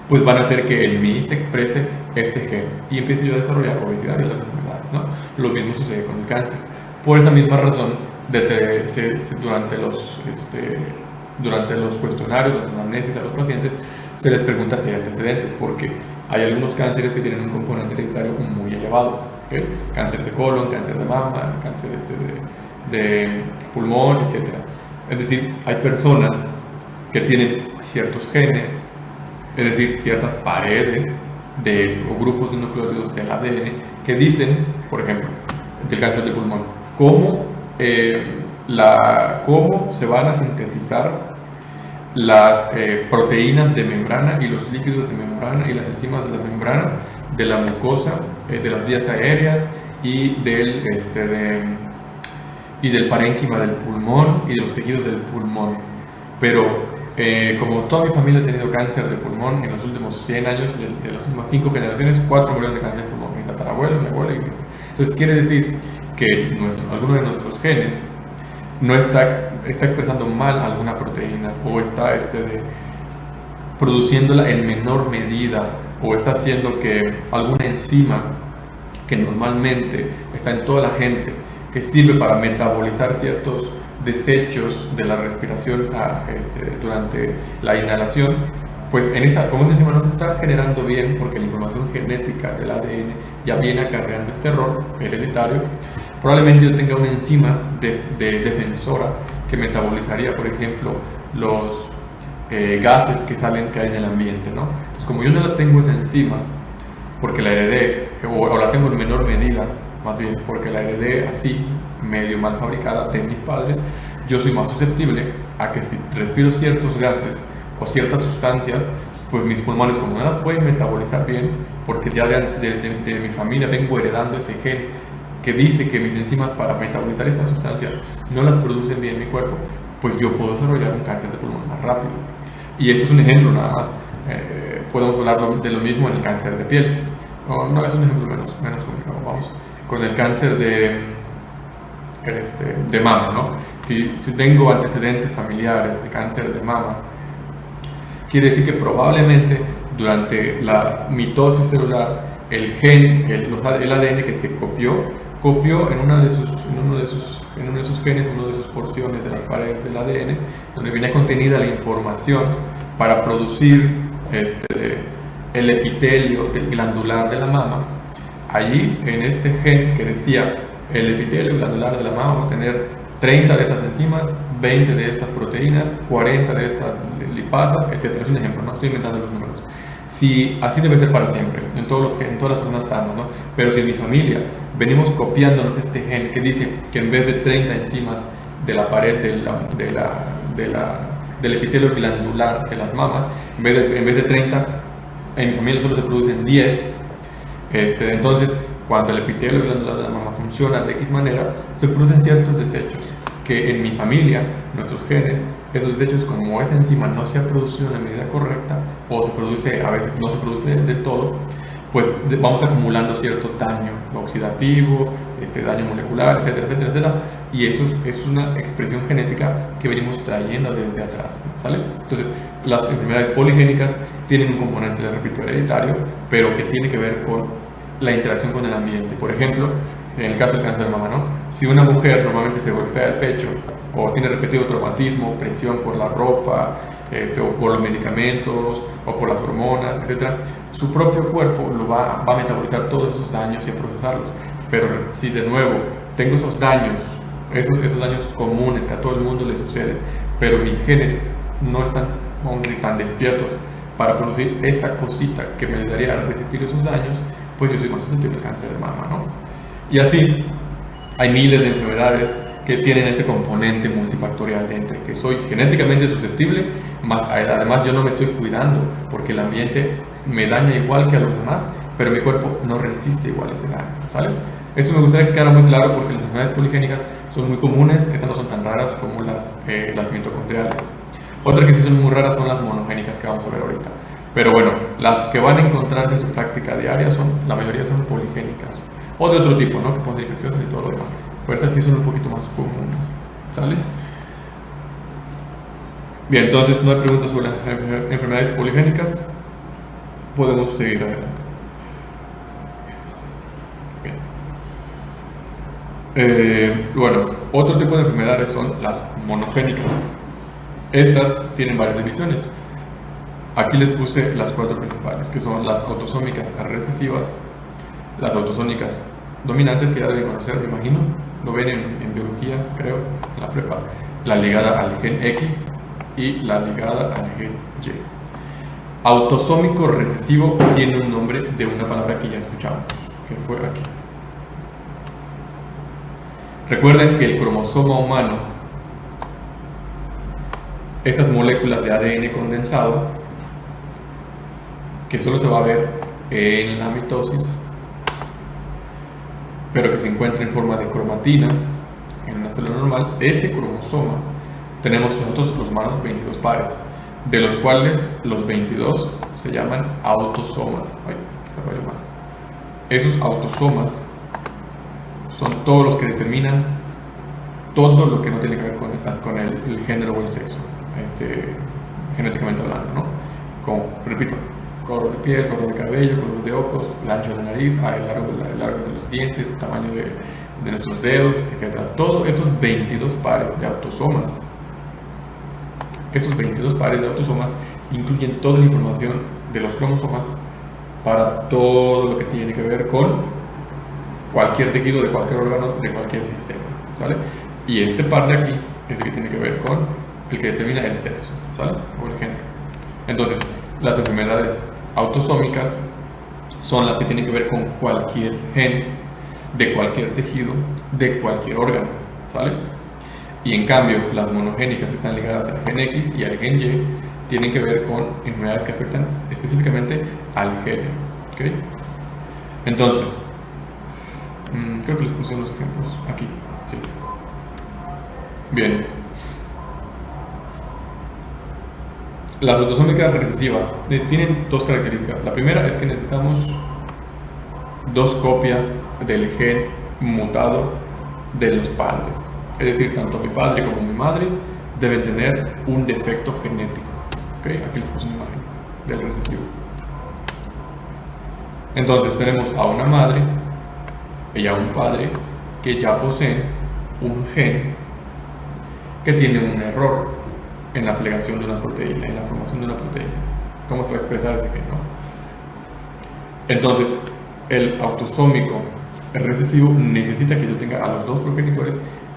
S1: pues van a hacer que en mí se exprese este gen y empiece yo a desarrollar obesidad y otras enfermedades, ¿no? Lo mismo sucede con el cáncer. Por esa misma razón, durante los cuestionarios, las anamnesis a los pacientes, se les pregunta si hay antecedentes, porque hay algunos cánceres que tienen un componente hereditario muy elevado, ¿okay? Cáncer de colon, cáncer de mama, cáncer de pulmón, etc. Es decir, hay personas que tienen ciertos genes, es decir, ciertas paredes o grupos de nucleótidos del ADN que dicen, por ejemplo, del cáncer de pulmón, cómo se van a sintetizar las proteínas de membrana y los líquidos de membrana y las enzimas de la membrana de la mucosa, de las vías aéreas y del parénquima del pulmón y de los tejidos del pulmón. Pero como toda mi familia ha tenido cáncer de pulmón en los últimos 100 años, de las últimas 5 generaciones, 4 murieron de cáncer de pulmón, mi tatarabuelo, mi abuela y mi... Entonces quiere decir que alguno de nuestros genes no está expresando mal alguna proteína o está produciéndola en menor medida o está haciendo que alguna enzima que normalmente está en toda la gente, que sirve para metabolizar ciertos desechos de la respiración durante la inhalación, pues como esa enzima no se está generando bien porque la información genética del ADN ya viene acarreando este error hereditario, probablemente yo tenga una enzima defensora que metabolizaría, por ejemplo, los gases que hay en el ambiente, ¿no? Pues como yo no la tengo esa enzima, porque la heredé, o la tengo en menor medida, más bien porque la heredé así, medio mal fabricada de mis padres, yo soy más susceptible a que si respiro ciertos gases o ciertas sustancias, pues mis pulmones, como no las pueden metabolizar bien, porque ya de mi familia vengo heredando ese gen que dice que mis enzimas para metabolizar estas sustancias no las producen bien en mi cuerpo, pues yo puedo desarrollar un cáncer de pulmón más rápido. Y ese es un ejemplo nada más. Podemos hablar de lo mismo en el cáncer de piel. No es un ejemplo menos complicado. Vamos con el cáncer de mama, ¿no? Si tengo antecedentes familiares de cáncer de mama, quiere decir que probablemente durante la mitosis celular el ADN que se copió en uno de sus genes, una de sus porciones de las paredes del ADN, donde viene contenida la información para producir el epitelio glandular de la mama. Allí, en este gen que decía el epitelio glandular de la mama va a tener 30 de estas enzimas, 20 de estas proteínas, 40 de estas lipasas, etc. Es un ejemplo, no estoy inventando los números. Si así debe ser para siempre, en todas las personas sanas, ¿no? Pero si en mi familia venimos copiándonos este gen que dice que en vez de 30 enzimas de la pared del epitelio glandular de las mamas, en vez de 30, en mi familia solo se producen 10, entonces cuando el epitelio glandular de la mama funciona de X manera, se producen ciertos desechos que en mi familia, nuestros genes, esos desechos, como esa enzima no se ha producido en la medida correcta o se produce, a veces no se produce del todo, pues vamos acumulando cierto daño oxidativo, daño molecular, etcétera, etcétera, etcétera, y eso es una expresión genética que venimos trayendo desde atrás, ¿sale? Entonces, las enfermedades poligénicas tienen un componente de repito hereditario, pero que tiene que ver con la interacción con el ambiente. Por ejemplo, en el caso del cáncer de mama, ¿no? Si una mujer normalmente se golpea el pecho o tiene repetido traumatismo, presión por la ropa, o por los medicamentos o por las hormonas, etc., su propio cuerpo va a metabolizar todos esos daños y a procesarlos. Pero si de nuevo tengo esos daños comunes que a todo el mundo le sucede, pero mis genes no están, vamos a decir, tan despiertos para producir esta cosita que me ayudaría a resistir esos daños, pues yo soy más susceptible al cáncer de mama, ¿no? Y así hay miles de enfermedades que tienen este componente multifactorial de entre que soy genéticamente susceptible, más además yo no me estoy cuidando porque el ambiente me daña igual que a los demás, pero mi cuerpo no resiste igual ese daño, ¿sale? Esto me gustaría que quedara muy claro porque las enfermedades poligénicas son muy comunes, estas no son tan raras como las mitocondriales. Otras que sí son muy raras son las monogénicas que vamos a ver ahorita. Pero bueno, las que van a encontrarse en su práctica diaria la mayoría son poligénicas. O de otro tipo, ¿no? Que pueden ser infecciosas y todo lo demás. Pero estas sí son un poquito más comunes, ¿sale? Bien, entonces no hay preguntas sobre las enfermedades poligénicas. Podemos seguir adelante. Bueno, otro tipo de enfermedades son las monogénicas. Estas tienen varias divisiones. Aquí les puse las 4 principales, que son las autosómicas recesivas, las autosómicas dominantes, que ya deben conocer, me imagino, lo ven en biología, creo, en la prepa, la ligada al gen X y la ligada al gen Y. Autosómico recesivo tiene un nombre de una palabra que ya escuchamos, que fue aquí. Recuerden que el cromosoma humano, estas moléculas de ADN condensado, que solo se va a ver en la mitosis, pero que se encuentra en forma de cromatina en una célula normal, ese cromosoma tenemos nosotros los humanos 22 pares, de los cuales los 22 se llaman autosomas. Ay, se rayó mal. Esos autosomas son todos los que determinan todo lo que no tiene que ver con el género o el sexo, genéticamente hablando, ¿no? Como, repito, color de piel, color de cabello, color de ojos, el ancho de la nariz, el largo de los dientes, el tamaño de nuestros dedos, etc. Todos estos 22 pares de autosomas, incluyen toda la información de los cromosomas para todo lo que tiene que ver con cualquier tejido, de cualquier órgano, de cualquier sistema, ¿sale? Y este par de aquí es el que tiene que ver con el que determina el sexo, ¿sale? O el género. Entonces, las enfermedades autosómicas son las que tienen que ver con cualquier gen, de cualquier tejido, de cualquier órgano, ¿sale? Y en cambio, las monogénicas, que están ligadas al gen X y al gen Y, tienen que ver con enfermedades que afectan específicamente al género, ¿ok? Entonces, creo que les puse unos ejemplos aquí, sí. Bien. Las autosómicas recesivas tienen 2 características. La primera es que necesitamos 2 copias del gen mutado de los padres. Es decir, tanto mi padre como mi madre deben tener un defecto genético. ¿Okay? Aquí les puse una imagen del recesivo. Entonces tenemos a una madre y a un padre que ya poseen un gen que tiene un error en la plegación de una proteína, en la formación de una proteína. ¿Cómo se va a expresar ese gen, no? Entonces, el autosómico recesivo necesita que yo tenga a los 2 progenitores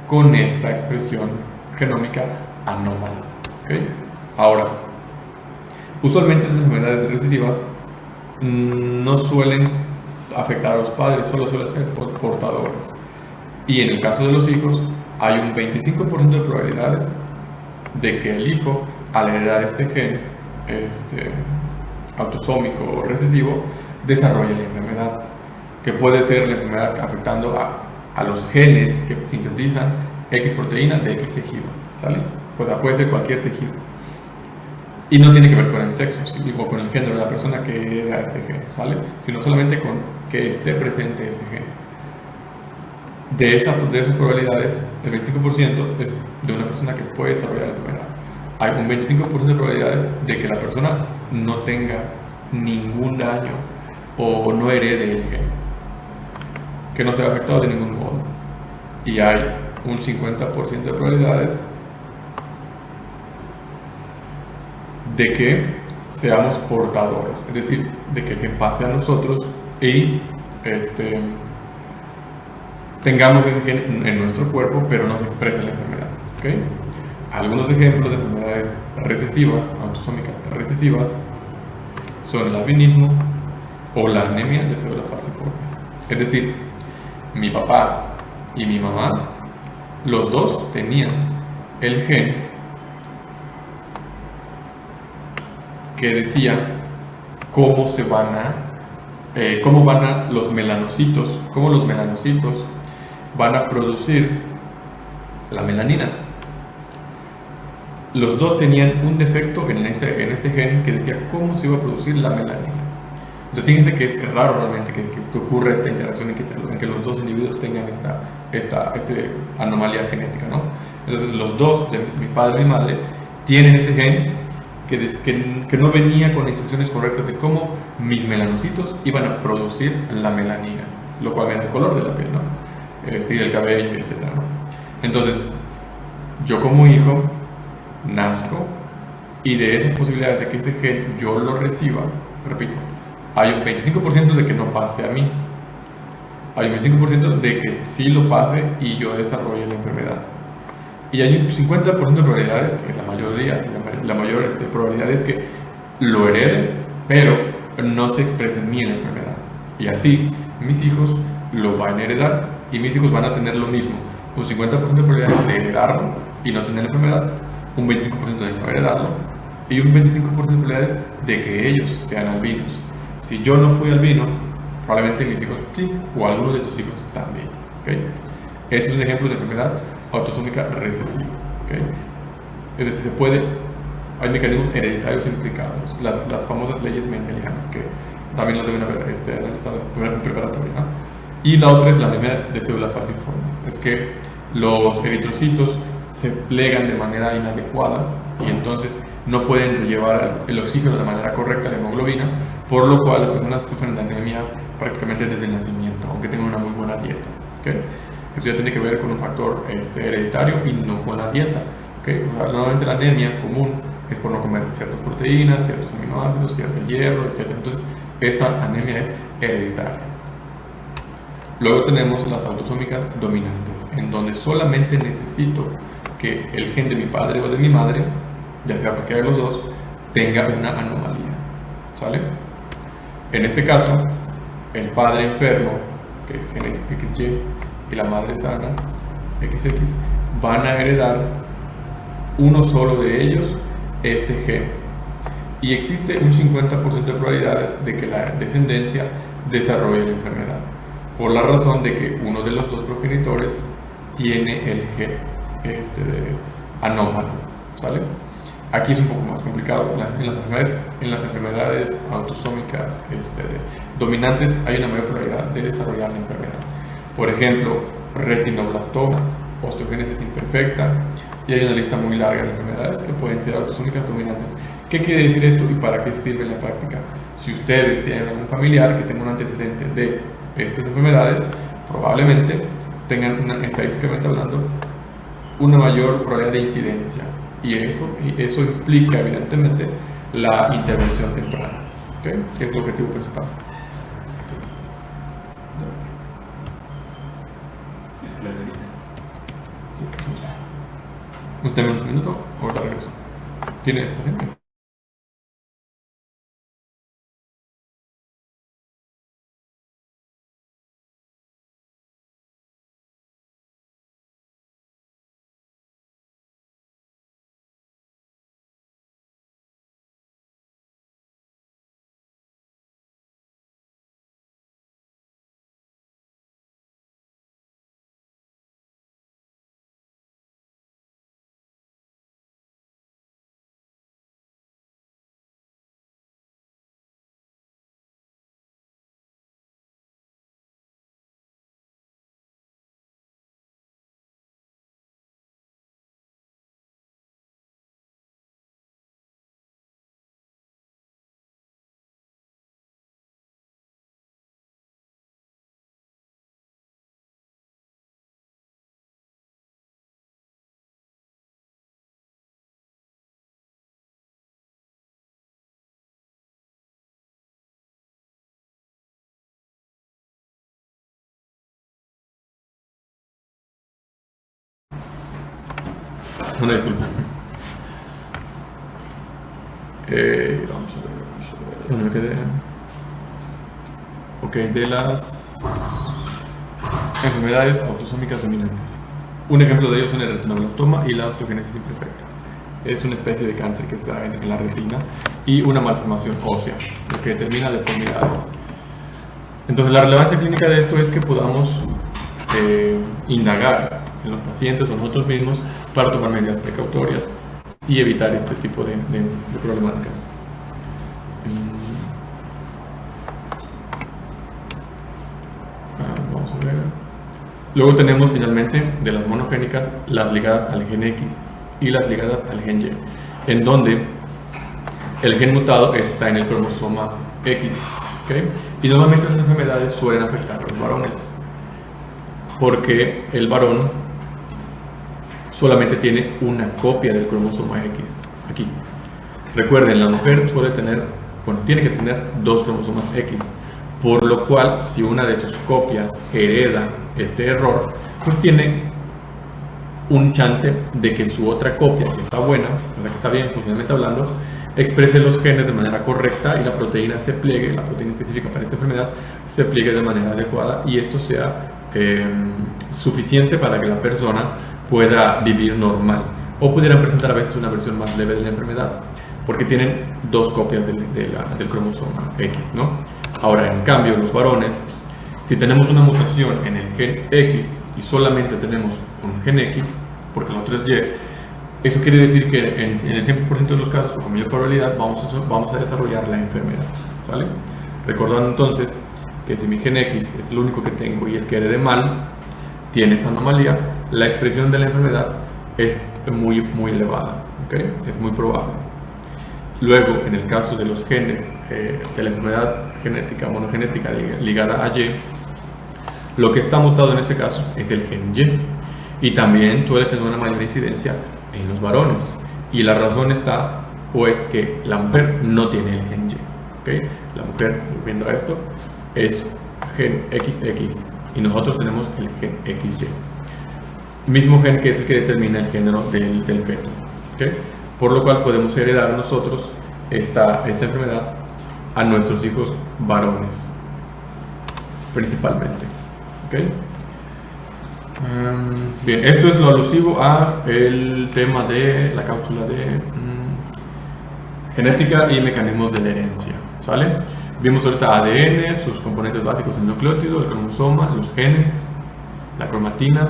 S1: con esta expresión genómica anómala. ¿Okay? Ahora, usualmente esas enfermedades recesivas no suelen afectar a los padres, solo suelen ser portadores. Y en el caso de los hijos, hay un 25% de probabilidades de que el hijo, al heredar este gen autosómico recesivo, desarrolle la enfermedad, que puede ser la enfermedad afectando a los genes que sintetizan X proteína de X tejido, ¿sale? Pues puede ser cualquier tejido. Y no tiene que ver con el sexo, o con el género de la persona que hereda este gen, ¿sale? Sino solamente con que esté presente ese gen. De esas probabilidades, el 25% es de una persona que puede desarrollar la enfermedad. Hay un 25% de probabilidades de que la persona no tenga ningún daño o no herede el gen, que no sea afectado de ningún modo. Y hay un 50% de probabilidades de que seamos portadores, es decir, de que el gen pase a nosotros y tengamos ese gen en nuestro cuerpo, pero no se exprese la enfermedad. ¿Okay? Algunos ejemplos de enfermedades recesivas, autosómicas recesivas, son el albinismo o la anemia de células falciformes. Es decir, mi papá y mi mamá, los dos tenían el gen que decía cómo se van a, cómo van a los melanocitos, cómo los melanocitos van a producir la melanina. Los dos tenían un defecto en este gen que decía cómo se iba a producir la melanina. Entonces fíjense que es raro realmente que ocurra esta interacción en que los dos individuos tengan esta anomalía genética, ¿no? Entonces los dos, de mi padre y mi madre, tienen ese gen que no venía con instrucciones correctas de cómo mis melanocitos iban a producir la melanina, lo cual era el color de la piel, ¿no? Sí, del cabello, etc., ¿no? Entonces, yo como hijo nazco y de esas posibilidades de que ese gen yo lo reciba, repito, hay un 25% de que no pase a mí, hay un 25% de que sí lo pase y yo desarrolle la enfermedad. Y hay un 50% de probabilidades, que es la mayoría, la mayor probabilidad es que lo herede, pero no se exprese en mí en la enfermedad. Y así mis hijos lo van a heredar y mis hijos van a tener lo mismo, un 50% de probabilidades de heredarlo y no tener la enfermedad, un 25% de no heredarlo y un 25% de probabilidades de que ellos sean albinos. Si yo no fui albino, probablemente mis hijos sí, o alguno de sus hijos también. ¿Okay? Este es un ejemplo de enfermedad autosómica recesiva. ¿Okay? Es decir, hay mecanismos hereditarios implicados, las famosas leyes mendelianas, que también las deben haber analizado en preparatoria, ¿no? Y la otra es la anemia de células falciformes, es que los eritrocitos se plegan de manera inadecuada y entonces no pueden llevar el oxígeno de manera correcta a la hemoglobina, por lo cual las personas sufren de anemia prácticamente desde el nacimiento, aunque tengan una muy buena dieta. ¿Okay? Eso ya tiene que ver con un factor hereditario y no con la dieta. ¿Okay? O sea, normalmente la anemia común es por no comer ciertas proteínas, ciertos aminoácidos, cierto hierro, etc. Entonces, esta anemia es hereditaria. Luego tenemos las autosómicas dominantes, en donde solamente necesito que el gen de mi padre o de mi madre, ya sea cualquiera de los dos, tenga una anomalía. ¿Sale? En este caso, el padre enfermo, que es gen XY, y la madre sana, XX, van a heredar uno solo de ellos este gen. Y existe un 50% de probabilidades de que la descendencia desarrolle la enfermedad, por la razón de que uno de los dos progenitores tiene el gen anómalo. ¿Sale? Aquí es un poco más complicado. En las enfermedades autosómicas dominantes hay una mayor probabilidad de desarrollar la enfermedad. Por ejemplo, retinoblastomas, osteogénesis imperfecta, y hay una lista muy larga de enfermedades que pueden ser autosómicas dominantes. ¿Qué quiere decir esto y para qué sirve en la práctica? Si ustedes tienen algún familiar que tenga un antecedente de estas enfermedades, probablemente tengan, estadísticamente hablando, una mayor probabilidad de incidencia. Y eso implica, evidentemente, la intervención temprana, ¿okay? Que es el objetivo principal.
S2: ¿Es la herida?
S1: Sí, sí. Nos tenemos un minuto, ahorita regreso. ¿Tiene paciente? Una disculpa. Vamos a ver. ¿Dónde me quedé? Ok, de las enfermedades autosómicas dominantes. Un ejemplo de ellos son el retinoblastoma y la osteogénesis imperfecta. Es una especie de cáncer que se da en la retina y una malformación ósea, lo que determina deformidades. Entonces, la relevancia clínica de esto es que podamos indagar en los pacientes o nosotros mismos para tomar medidas precautorias y evitar este tipo de problemáticas. Vamos a ver. Luego tenemos finalmente de las monogénicas las ligadas al gen X y las ligadas al gen Y, en donde el gen mutado está en el cromosoma X, ¿okay? Y normalmente estas enfermedades suelen afectar a los varones, porque el varón solamente tiene una copia del cromosoma X aquí. Recuerden, la mujer tiene que tener dos cromosomas X, por lo cual si una de sus copias hereda este error, pues tiene un chance de que su otra copia, que está buena, o sea que está bien funcionalmente hablando, exprese los genes de manera correcta y la proteína se pliegue, la proteína específica para esta enfermedad se pliegue de manera adecuada y esto sea suficiente para que la persona pueda vivir normal, o pudieran presentar a veces una versión más leve de la enfermedad porque tienen dos copias del cromosoma X, ¿no? Ahora, en cambio, los varones, si tenemos una mutación en el gen X y solamente tenemos un gen X, porque el otro es Y, eso quiere decir que en el 100% de los casos, con mayor probabilidad, vamos a desarrollar la enfermedad, ¿sale? Recordando entonces que si mi gen X es el único que tengo y el que herede mal, tiene esa anomalía, la expresión de la enfermedad es muy, muy elevada, ¿okay? Es muy probable. Luego, en el caso de los genes de la enfermedad genética monogenética ligada a Y, lo que está mutado en este caso es el gen Y, y también suele tener una mayor incidencia en los varones, y la razón está o es que la mujer no tiene el gen Y, ¿okay? La mujer, volviendo a esto, es gen XX y nosotros tenemos el gen XY, mismo gen que es el que determina el género del feto, ¿okay? Por lo cual podemos heredar nosotros esta enfermedad a nuestros hijos varones principalmente, ¿okay? Bien, esto es lo alusivo a el tema de la cápsula de genética y mecanismos de la herencia, ¿sale? Vimos ahorita ADN, sus componentes básicos, el nucleótido, el cromosoma, los genes, la cromatina,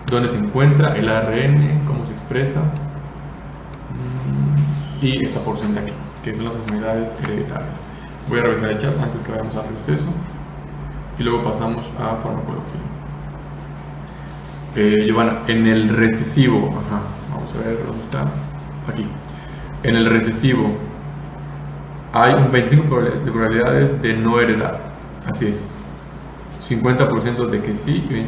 S1: dónde se encuentra, el ARN, cómo se expresa, y esta porción de aquí, que son las enfermedades hereditarias. Voy a revisar el chat antes que vayamos al receso y luego pasamos a farmacología. Giovanna, en el recesivo, vamos a ver dónde está, aquí, en el recesivo hay un 25% de probabilidades de no heredar, así es, 50% de que sí y 25%.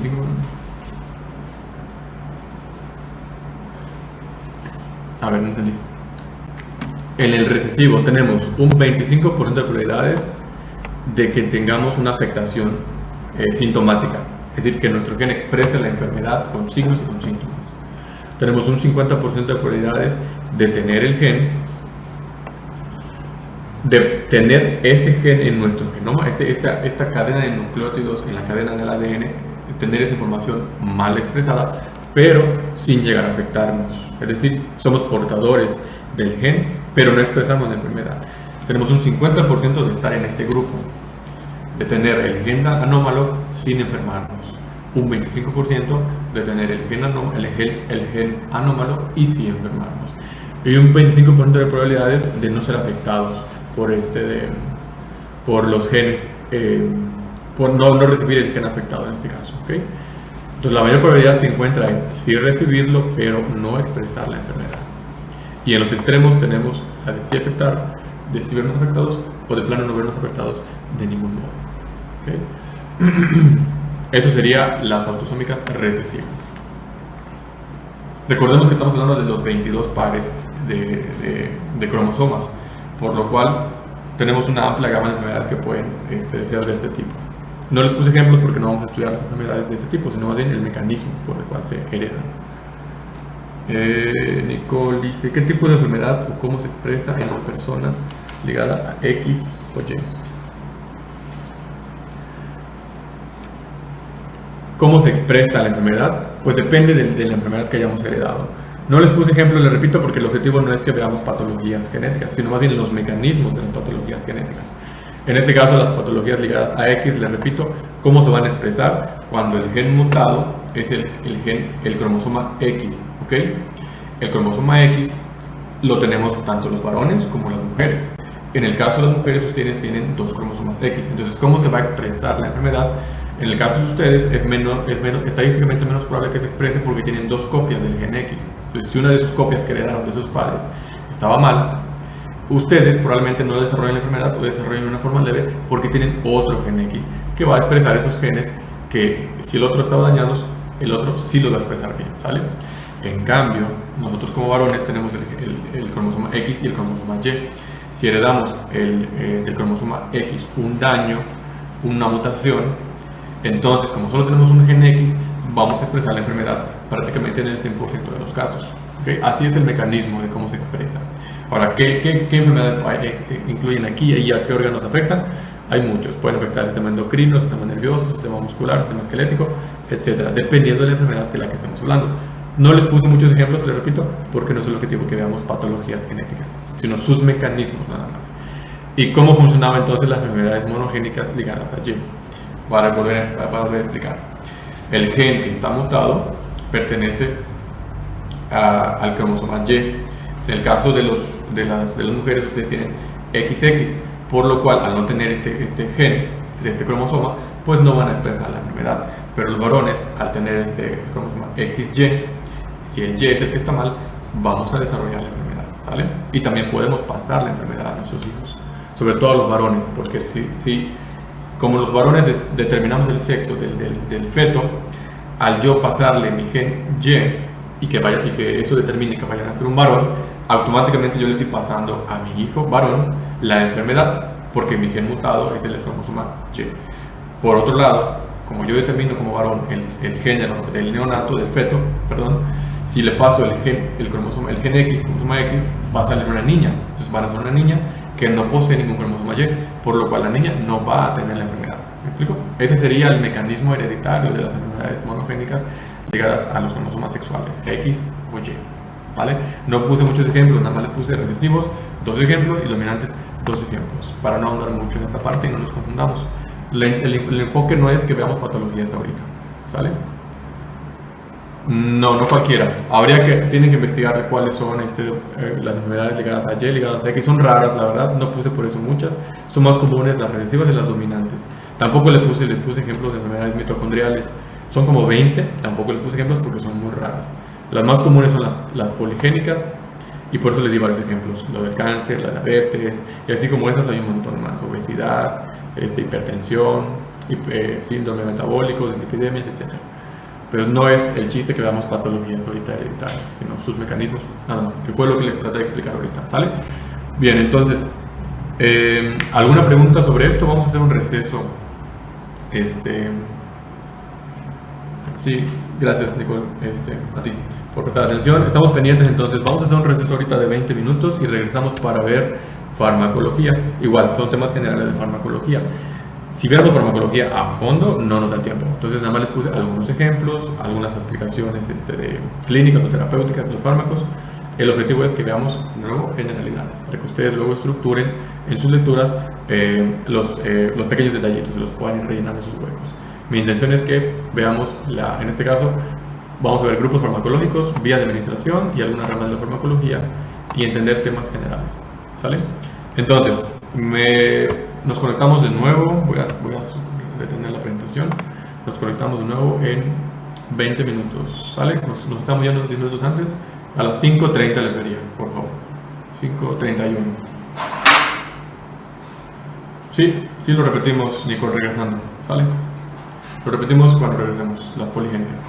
S1: A ver, no entendí. En el recesivo tenemos un 25% de probabilidades de que tengamos una afectación sintomática, es decir, que nuestro gen exprese la enfermedad con signos y con síntomas. Tenemos un 50% de probabilidades de tener el gen, de tener ese gen en nuestro genoma, esta cadena de nucleótidos en la cadena del ADN, tener esa información mal expresada, pero sin llegar a afectarnos. Es decir, somos portadores del gen, pero no expresamos la enfermedad. Tenemos un 50% de estar en ese grupo, de tener el gen anómalo sin enfermarnos. Un 25% de tener el gen anómalo y sin enfermarnos. Y un 25% de probabilidades de no ser afectados por los genes, por no recibir el gen afectado en este caso, ¿okay? Entonces la mayor probabilidad se encuentra en sí recibirlo, pero no expresar la enfermedad. Y en los extremos tenemos la de sí afectar, de sí vernos afectados, o de plano no vernos afectados de ningún modo, ¿okay? Eso sería las autosómicas recesivas. Recordemos que estamos hablando de los 22 pares de cromosomas, por lo cual tenemos una amplia gama de enfermedades que pueden ser de este tipo. No les puse ejemplos porque no vamos a estudiar las enfermedades de este tipo, sino más bien el mecanismo por el cual se heredan. Nicole dice, ¿qué tipo de enfermedad o cómo se expresa en la persona ligada a X o Y? ¿Cómo se expresa la enfermedad? Pues depende de la enfermedad que hayamos heredado. No les puse ejemplos, les repito, porque el objetivo no es que veamos patologías genéticas, sino más bien los mecanismos de las patologías genéticas. En este caso, las patologías ligadas a X, les repito, ¿cómo se van a expresar? Cuando el gen mutado es el cromosoma X, ¿ok? El cromosoma X lo tenemos tanto los varones como las mujeres. En el caso de las mujeres, ustedes tienen dos cromosomas X. Entonces, ¿cómo se va a expresar la enfermedad? En el caso de ustedes, es estadísticamente menos probable que se exprese porque tienen dos copias del gen X. Entonces, si una de sus copias que heredaron de sus padres estaba mal, ustedes probablemente no desarrollen la enfermedad o desarrollen de una forma leve porque tienen otro gen X que va a expresar esos genes que si el otro estaba dañado, el otro sí lo va a expresar bien, ¿sale? En cambio, nosotros como varones tenemos el cromosoma X y el cromosoma Y. Si heredamos del cromosoma X un daño, una mutación, entonces como solo tenemos un gen X, vamos a expresar la enfermedad prácticamente en el 100% de los casos. ¿Okay? Así es el mecanismo de cómo se expresa. Ahora, ¿qué enfermedades se incluyen aquí y a qué órganos afectan? Hay muchos. Pueden afectar el sistema endocrino, el sistema nervioso, el sistema muscular, el sistema esquelético, etcétera, dependiendo de la enfermedad de la que estemos hablando. No les puse muchos ejemplos, les repito, porque no es el objetivo que veamos patologías genéticas, sino sus mecanismos nada más. ¿Y cómo funcionaban entonces las enfermedades monogénicas ligadas a Y? Para volver a explicar. El gen que está mutado pertenece al cromosoma Y. En el caso de las mujeres, ustedes tienen XX, por lo cual al no tener este gen de este cromosoma, pues no van a expresar la enfermedad. Pero los varones, al tener este cromosoma XY, si el Y es el que está mal, vamos a desarrollar la enfermedad, ¿sale? Y también podemos pasar la enfermedad a nuestros hijos, sobre todo a los varones, porque como los varones determinamos el sexo del feto, al yo pasarle mi gen Y y que eso determine que vayan a ser un varón, automáticamente yo le estoy pasando a mi hijo varón la enfermedad, porque mi gen mutado es el cromosoma Y. Por otro lado, como yo determino como varón el género del neonato, del feto, perdón, si le paso el gen X, cromosoma X, va a salir una niña. Entonces van a ser una niña que no posee ningún cromosoma Y, por lo cual la niña no va a tener la enfermedad. ¿Me explico? Ese sería el mecanismo hereditario de las enfermedades monogénicas ligadas a los cromosomas sexuales, X o Y. ¿Vale? No puse muchos ejemplos, nada más les puse recesivos, 2 ejemplos, y dominantes, 2 ejemplos, para no ahondar mucho en esta parte y no nos confundamos. El enfoque no es que veamos patologías ahorita, ¿sale? No cualquiera. Tienen que investigar cuáles son las enfermedades ligadas a Y, ligadas a X. Son raras, la verdad, no puse por eso muchas. Son más comunes las recesivas y las dominantes. Tampoco les puse ejemplos de enfermedades mitocondriales. Son como 20, tampoco les puse ejemplos porque son muy raras. Las más comunes son las poligénicas, y por eso les di varios ejemplos. Lo del cáncer, la diabetes, y así como esas hay un montón más. Obesidad, hipertensión, síndrome metabólico, dislipidemias, etc. Pero no es el chiste que veamos patologías ahorita hereditarias, sino sus mecanismos, nada más, que fue lo que les traté de explicar ahorita, ¿vale? Bien, entonces, ¿alguna pregunta sobre esto? Vamos a hacer un receso. Sí, gracias, Nicole, a ti por prestar atención. Estamos pendientes, entonces vamos a hacer un receso ahorita de 20 minutos y regresamos para ver farmacología. Igual, son temas generales de farmacología. Si viéramos farmacología a fondo, no nos da el tiempo. Entonces, nada más les puse algunos ejemplos, algunas aplicaciones de clínicas o terapéuticas de los fármacos. El objetivo es que veamos luego generalidades, para que ustedes luego estructuren en sus lecturas los pequeños detallitos y los puedan ir rellenando sus huecos. Mi intención es que veamos, en este caso, vamos a ver grupos farmacológicos, vías de administración y algunas ramas de la farmacología y entender temas generales. ¿Sale? Entonces, nos conectamos de nuevo, voy a detener la presentación, nos conectamos de nuevo en 20 minutos, ¿sale? Nos estamos yendo 10 minutos antes, a las 5:30 les vería, por favor, 5:31. Sí lo repetimos, Nicole, regresando, ¿sale? Lo repetimos cuando regresemos, las poligénicas.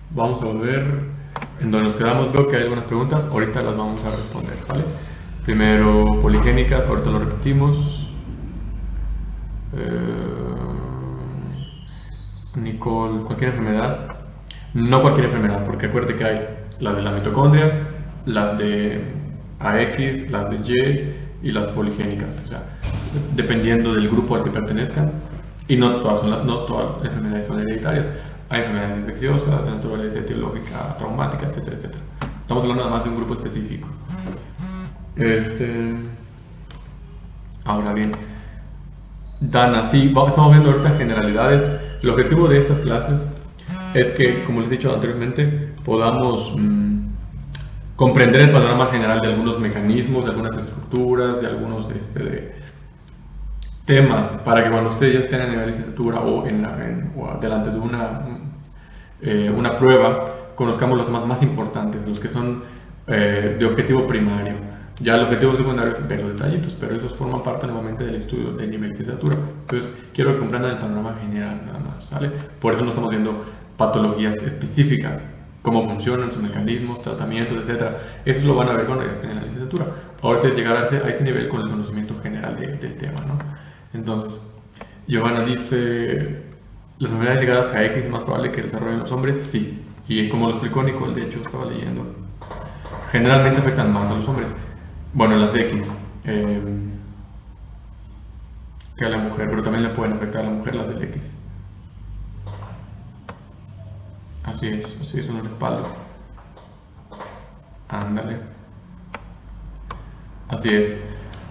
S1: Vamos a volver en donde nos quedamos. Veo que hay algunas preguntas, ahorita las vamos a responder, ¿vale? Primero, poligénicas, ahorita lo repetimos. Nicole, ¿cualquier enfermedad? No cualquier enfermedad, porque acuérdate que hay las de las mitocondrias, las de AX, las de Y y las poligénicas, o sea, dependiendo del grupo al que pertenezcan. Y no todas las enfermedades son hereditarias. Hay enfermedades infecciosas, de naturaleza etiológica, traumática, etcétera, etcétera. Estamos hablando nada más de un grupo específico. Ahora bien, Dana, sí, estamos viendo ahorita generalidades. El objetivo de estas clases es que, como les he dicho anteriormente, podamos comprender el panorama general de algunos mecanismos, de algunas estructuras, de algunos temas, para que cuando ustedes ya estén a nivel de licenciatura o delante de una prueba, conozcamos los temas más importantes, los que son de objetivo primario. Ya el objetivo secundario es ver los detallitos, pero esos forman parte nuevamente del estudio de nivel de licenciatura. Entonces, quiero que comprendan el panorama general nada más, ¿vale? Por eso no estamos viendo patologías específicas, cómo funcionan, sus mecanismos, tratamientos, etc. Eso lo van a ver cuando ya estén en la licenciatura. Ahorita es llegar a ese nivel con el conocimiento general del tema, ¿no? Entonces, Giovanna dice, ¿las enfermedades ligadas a X es más probable que desarrollen los hombres? Sí. Y como lo explicó Nicole, de hecho estaba leyendo, generalmente afectan más a los hombres. Bueno, las X que a la mujer, pero también le pueden afectar a la mujer las del X. Así es un respaldo. Ándale. Así es.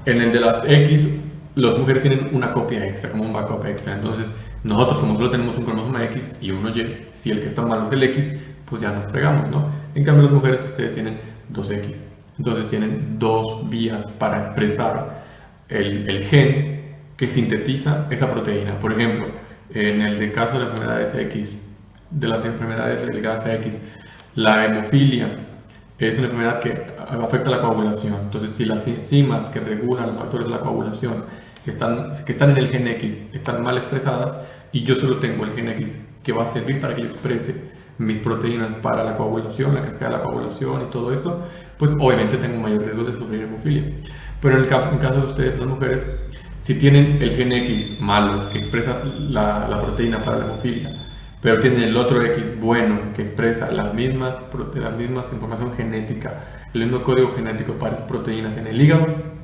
S1: En el de las X, las mujeres tienen una copia extra, como un backup extra. Entonces, nosotros como solo tenemos un cromosoma X y uno Y, si el que está mal es el X, pues ya nos fregamos, ¿no? En cambio, las mujeres, ustedes tienen dos X. Entonces, tienen dos vías para expresar el gen que sintetiza esa proteína. Por ejemplo, en el caso de las enfermedades X, de las enfermedades ligadas a X, la hemofilia es una enfermedad que afecta la coagulación. Entonces, si las enzimas que regulan los factores de la coagulación que están en el gen X están mal expresadas y yo solo tengo el gen X que va a servir para que yo exprese mis proteínas para la coagulación, la cascada de la coagulación y todo esto, pues obviamente tengo un mayor riesgo de sufrir hemofilia. Pero en caso de ustedes, las mujeres, si tienen el gen X malo que expresa la proteína para la hemofilia, pero tienen el otro X bueno que expresa las mismas información genética, el mismo código genético para esas proteínas en el hígado,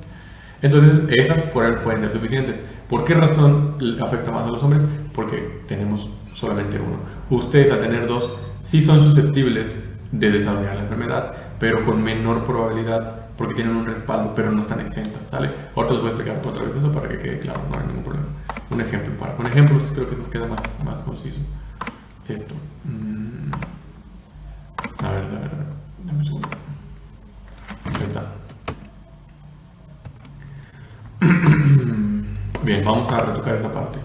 S1: entonces esas pueden ser suficientes. ¿Por qué razón afecta más a los hombres? Porque tenemos solamente uno. Ustedes, al tener dos, sí son susceptibles de desarrollar la enfermedad, pero con menor probabilidad porque tienen un respaldo, pero no están exentas, ¿sale? Ahorita les voy a explicar otra vez eso para que quede claro, no hay ningún problema. Un ejemplo, con ejemplos creo que nos queda más conciso esto. A ver, dame un segundo. Ahí está. Bien, vamos a retocar esa parte.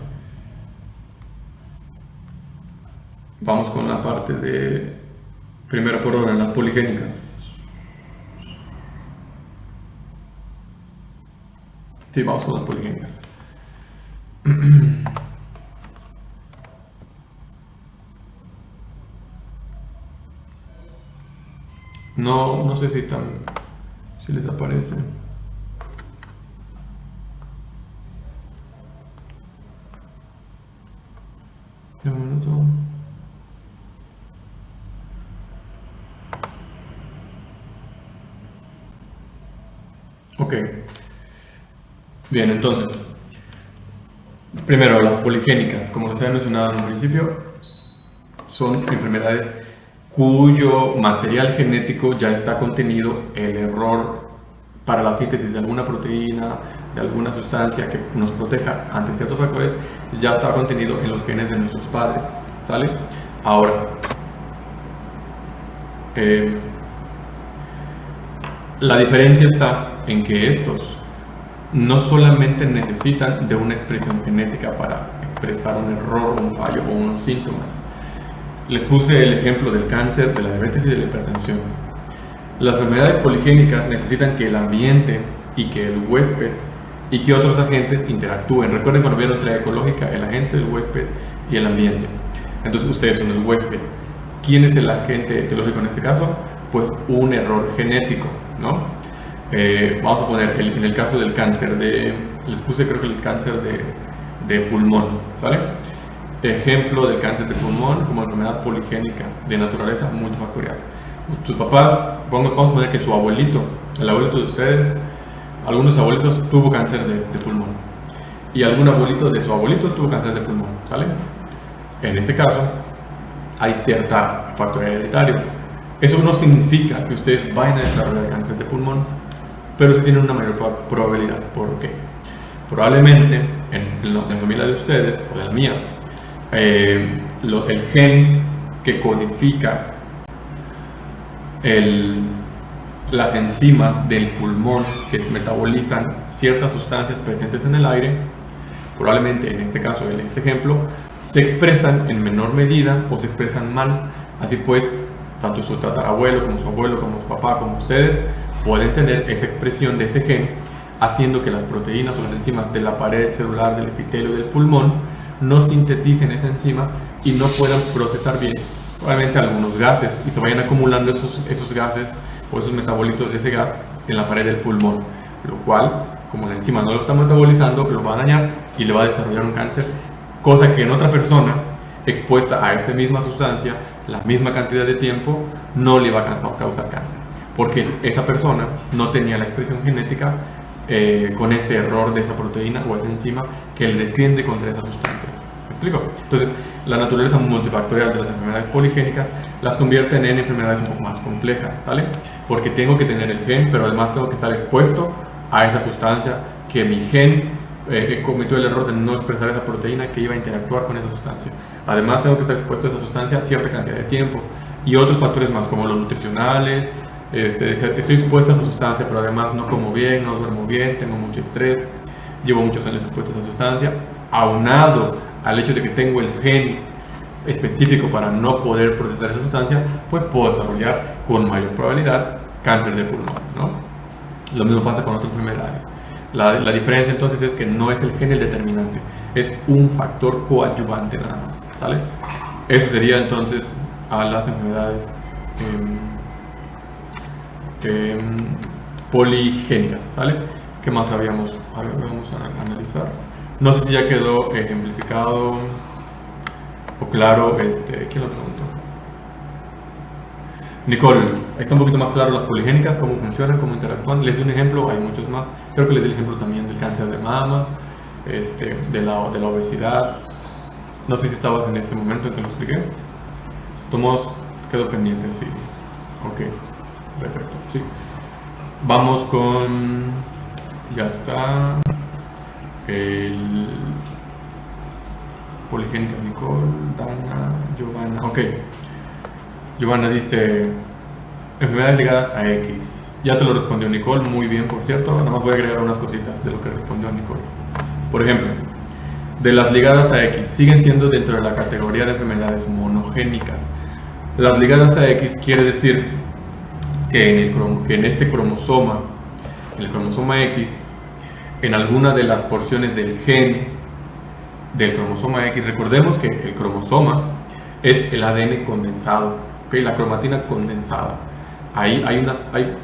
S1: Vamos con la parte de, primero por orden, las poligénicas. Sí, vamos con las poligénicas. No sé si les aparece. Un minuto. Ok. Bien, entonces, primero las poligénicas, como les había mencionado en un principio, son enfermedades cuyo material genético ya está contenido el error para la síntesis de alguna proteína, de alguna sustancia que nos proteja ante ciertos factores, ya está contenido en los genes de nuestros padres, ¿sale? Ahora, la diferencia está en que estos no solamente necesitan de una expresión genética para expresar un error, un fallo o unos síntomas. Les puse el ejemplo del cáncer, de la diabetes y de la hipertensión. Las enfermedades poligénicas necesitan que el ambiente y que el huésped y que otros agentes interactúen. Recuerden cuando vieron triada ecológica, el agente, el huésped y el ambiente. Entonces ustedes son el huésped. ¿Quién es el agente etiológico en este caso? Pues un error genético, ¿no? Vamos a poner en el caso del cáncer les puse creo que el cáncer de pulmón, ¿sale? Ejemplo del cáncer de pulmón como enfermedad poligénica de naturaleza multifactorial. Sus papás, vamos a poner que su abuelito, el abuelito de ustedes, algunos abuelitos tuvo cáncer de pulmón y algún abuelito de su abuelito tuvo cáncer de pulmón, ¿sale? En este caso hay cierta factor hereditario. Eso no significa que ustedes vayan a desarrollar cáncer de pulmón, pero sí tienen una mayor probabilidad. ¿Por qué? Probablemente en la familia de ustedes o de la mía, el gen que codifica las enzimas del pulmón que metabolizan ciertas sustancias presentes en el aire, probablemente en este caso, en este ejemplo, se expresan en menor medida o se expresan mal. Así pues, tanto su tatarabuelo como su abuelo, como su papá, como ustedes, pueden tener esa expresión de ese gen, haciendo que las proteínas o las enzimas de la pared celular, del epitelio del pulmón, no sinteticen esa enzima y no puedan procesar bien, probablemente algunos gases, y se vayan acumulando esos gases o esos metabolitos de ese gas en la pared del pulmón, lo cual, como la enzima no lo está metabolizando, lo va a dañar y le va a desarrollar un cáncer, cosa que en otra persona expuesta a esa misma sustancia la misma cantidad de tiempo no le va a causar cáncer, porque esa persona no tenía la expresión genética con ese error de esa proteína o esa enzima que le defiende contra esas sustancias. ¿Me explico? Entonces, la naturaleza multifactorial de las enfermedades poligénicas las convierten en enfermedades un poco más complejas, ¿vale? Porque tengo que tener el gen, pero además tengo que estar expuesto a esa sustancia que mi gen cometió el error de no expresar esa proteína que iba a interactuar con esa sustancia. Además tengo que estar expuesto a esa sustancia cierta cantidad de tiempo y otros factores más como los nutricionales. Estoy expuesto a esa sustancia, pero además no como bien, no duermo bien, tengo mucho estrés, llevo muchos años expuesto a esa sustancia, aunado al hecho de que tengo el gen específico para no poder procesar esa sustancia, pues puedo desarrollar con mayor probabilidad cáncer de pulmón, ¿no? Lo mismo pasa con otras enfermedades. La diferencia entonces es que no es el gen el determinante, es un factor coadyuvante nada más, ¿sale? Eso sería entonces a las enfermedades poligénicas, ¿sale? ¿Qué más habíamos? A ver, vamos a analizar. No sé si ya quedó ejemplificado o claro, ¿quién lo preguntó? Nicole, ahí está un poquito más claro las poligénicas, cómo funcionan, cómo interactúan. Les di un ejemplo, hay muchos más. Creo que les di el ejemplo también del cáncer de mama, de la obesidad. No sé si estabas en ese momento en que lo expliqué. Tomos, quedó pendiente, sí. Ok, perfecto, sí. Vamos con... Ya está. Poligénica, Nicole, Dana, Giovanna. Ok. Giovanna dice, enfermedades ligadas a X. Ya te lo respondió Nicole, muy bien, por cierto. Nada más voy a agregar unas cositas de lo que respondió Nicole. Por ejemplo, de las ligadas a X, siguen siendo dentro de la categoría de enfermedades monogénicas. Las ligadas a X quiere decir que en este cromosoma, en el cromosoma X, en alguna de las porciones del gen del cromosoma X, recordemos que el cromosoma es el ADN condensado, ¿okay? La cromatina condensada. Ahí hay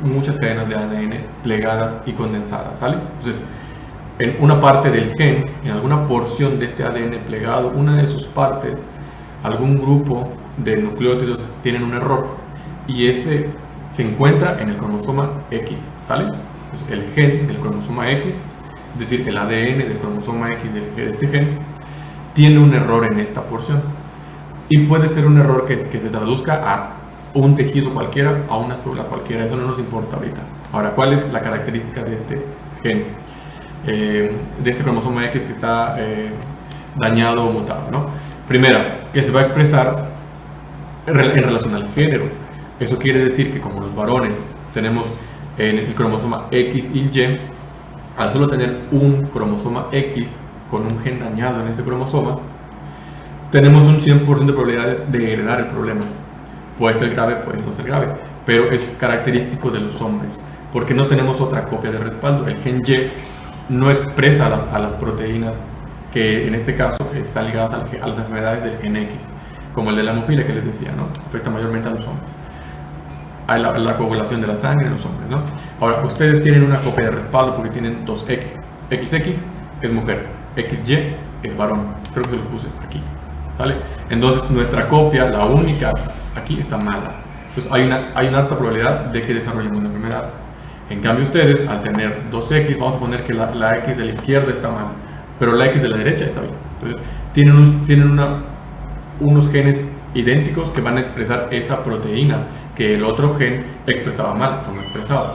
S1: muchas cadenas de ADN plegadas y condensadas, ¿sale? Entonces, en una parte del gen, en alguna porción de este ADN plegado, una de sus partes, algún grupo de nucleótidos tienen un error y ese se encuentra en el cromosoma X, ¿sale? Entonces, el gen del cromosoma X, es decir, el ADN del cromosoma X de este gen, tiene un error en esta porción. Y puede ser un error que se traduzca a un tejido cualquiera, a una célula cualquiera. Eso no nos importa ahorita. Ahora, ¿cuál es la característica de este gen? De este cromosoma X que está dañado o mutado, ¿no? Primera, que se va a expresar en relación al género. Eso quiere decir que como los varones tenemos en el cromosoma X y Y, al solo tener un cromosoma X con un gen dañado en ese cromosoma, tenemos un 100% de probabilidades de heredar el problema. Puede ser grave, puede no ser grave, pero es característico de los hombres, porque no tenemos otra copia de respaldo. El gen Y no expresa a las proteínas que en este caso están ligadas a las enfermedades del gen X. como el de la hemofilia que les decía, ¿no? Afecta mayormente a los hombres. Hay la coagulación de la sangre en los hombres, ¿no? Ahora, ustedes tienen una copia de respaldo porque tienen dos X. XX es mujer, XY es varón. Creo que se lo puse aquí, ¿sale? Entonces, nuestra copia, la única, aquí está mala. Entonces, hay una alta probabilidad de que desarrollemos una enfermedad. En cambio, ustedes, al tener dos X, vamos a poner que la X de la izquierda está mal, pero la X de la derecha está bien. Entonces, tienen unos genes idénticos que van a expresar esa proteína que el otro gen expresaba mal o no expresaba.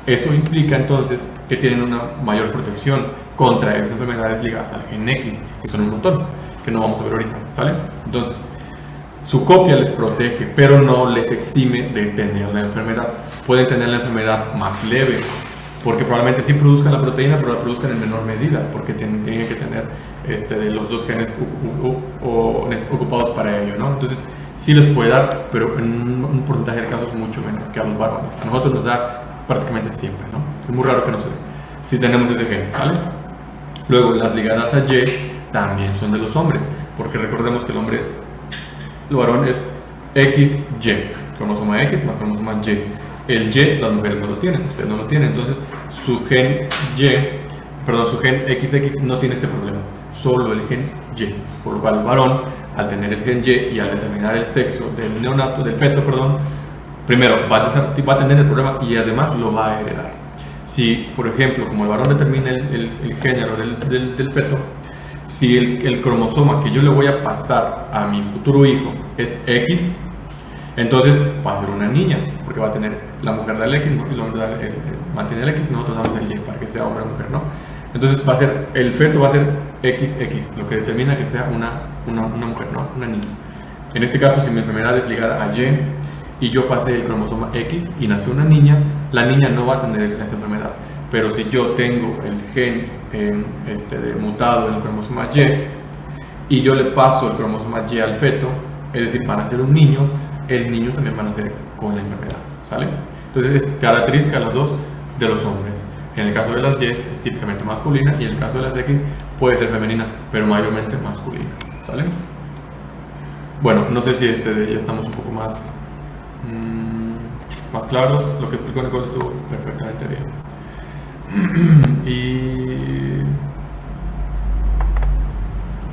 S1: Eso implica entonces que tienen una mayor protección contra esas enfermedades ligadas al gen X, que son un montón, que no vamos a ver ahorita, ¿vale? Entonces, su copia les protege, pero no les exime de tener la enfermedad. Pueden tener la enfermedad más leve, porque probablemente sí produzcan la proteína, pero la produzcan en menor medida, porque tienen que tener de los dos genes ocupados para ello, ¿no? Entonces, sí les puede dar, pero en un porcentaje de casos mucho menor que a los varones. A nosotros nos da prácticamente siempre, ¿no? Es muy raro que no se dé, si tenemos ese gen, ¿vale? Luego, las ligadas a Y también son de los hombres, porque recordemos que el varón es XY, cromosoma X más cromosoma Y. El Y las mujeres no lo tienen, ustedes no lo tienen, entonces su gen XX no tiene este problema, solo el gen Y, por lo cual el varón, al tener el gen Y y al determinar el sexo del neonato, del feto, primero va a tener el problema y además lo va a heredar. Si, por ejemplo, como el varón determina el género del feto, si el cromosoma que yo le voy a pasar a mi futuro hijo es X, entonces va a ser una niña, porque va a tener la mujer del X, ¿no? El hombre mantiene el X, nosotros damos el Y para que sea hombre o mujer, ¿no? Entonces el feto va a ser XX, lo que determina que sea una mujer, ¿no? Una niña. En este caso, si mi enfermedad es ligada a Y y yo pasé el cromosoma X y nació una niña, la niña no va a tener esa enfermedad. Pero si yo tengo el gen mutado del cromosoma Y y yo le paso el cromosoma Y al feto, es decir, van a ser un niño, el niño también van a nacer con la enfermedad, ¿sale? Entonces es característica las dos de los hombres. En el caso de las Y es típicamente masculina y en el caso de las X puede ser femenina, pero mayormente masculina, ¿sale? Bueno, no sé si ya estamos un poco más claros. Lo que explicó Nicole estuvo perfectamente bien.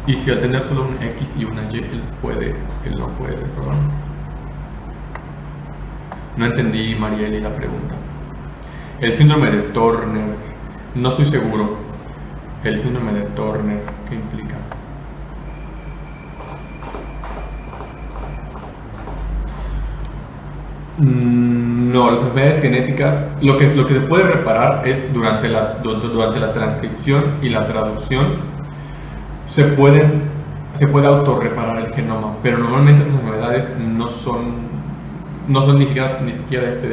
S1: Y si al tener solo un X y una Y, él no puede ser programa. No entendí, Marieli, la pregunta. El síndrome de Turner, no estoy seguro. El síndrome de Turner, ¿qué implica? No, las enfermedades genéticas, lo que se puede reparar es durante la transcripción y la traducción. Se puede autorreparar el genoma, pero normalmente esas enfermedades no son ni siquiera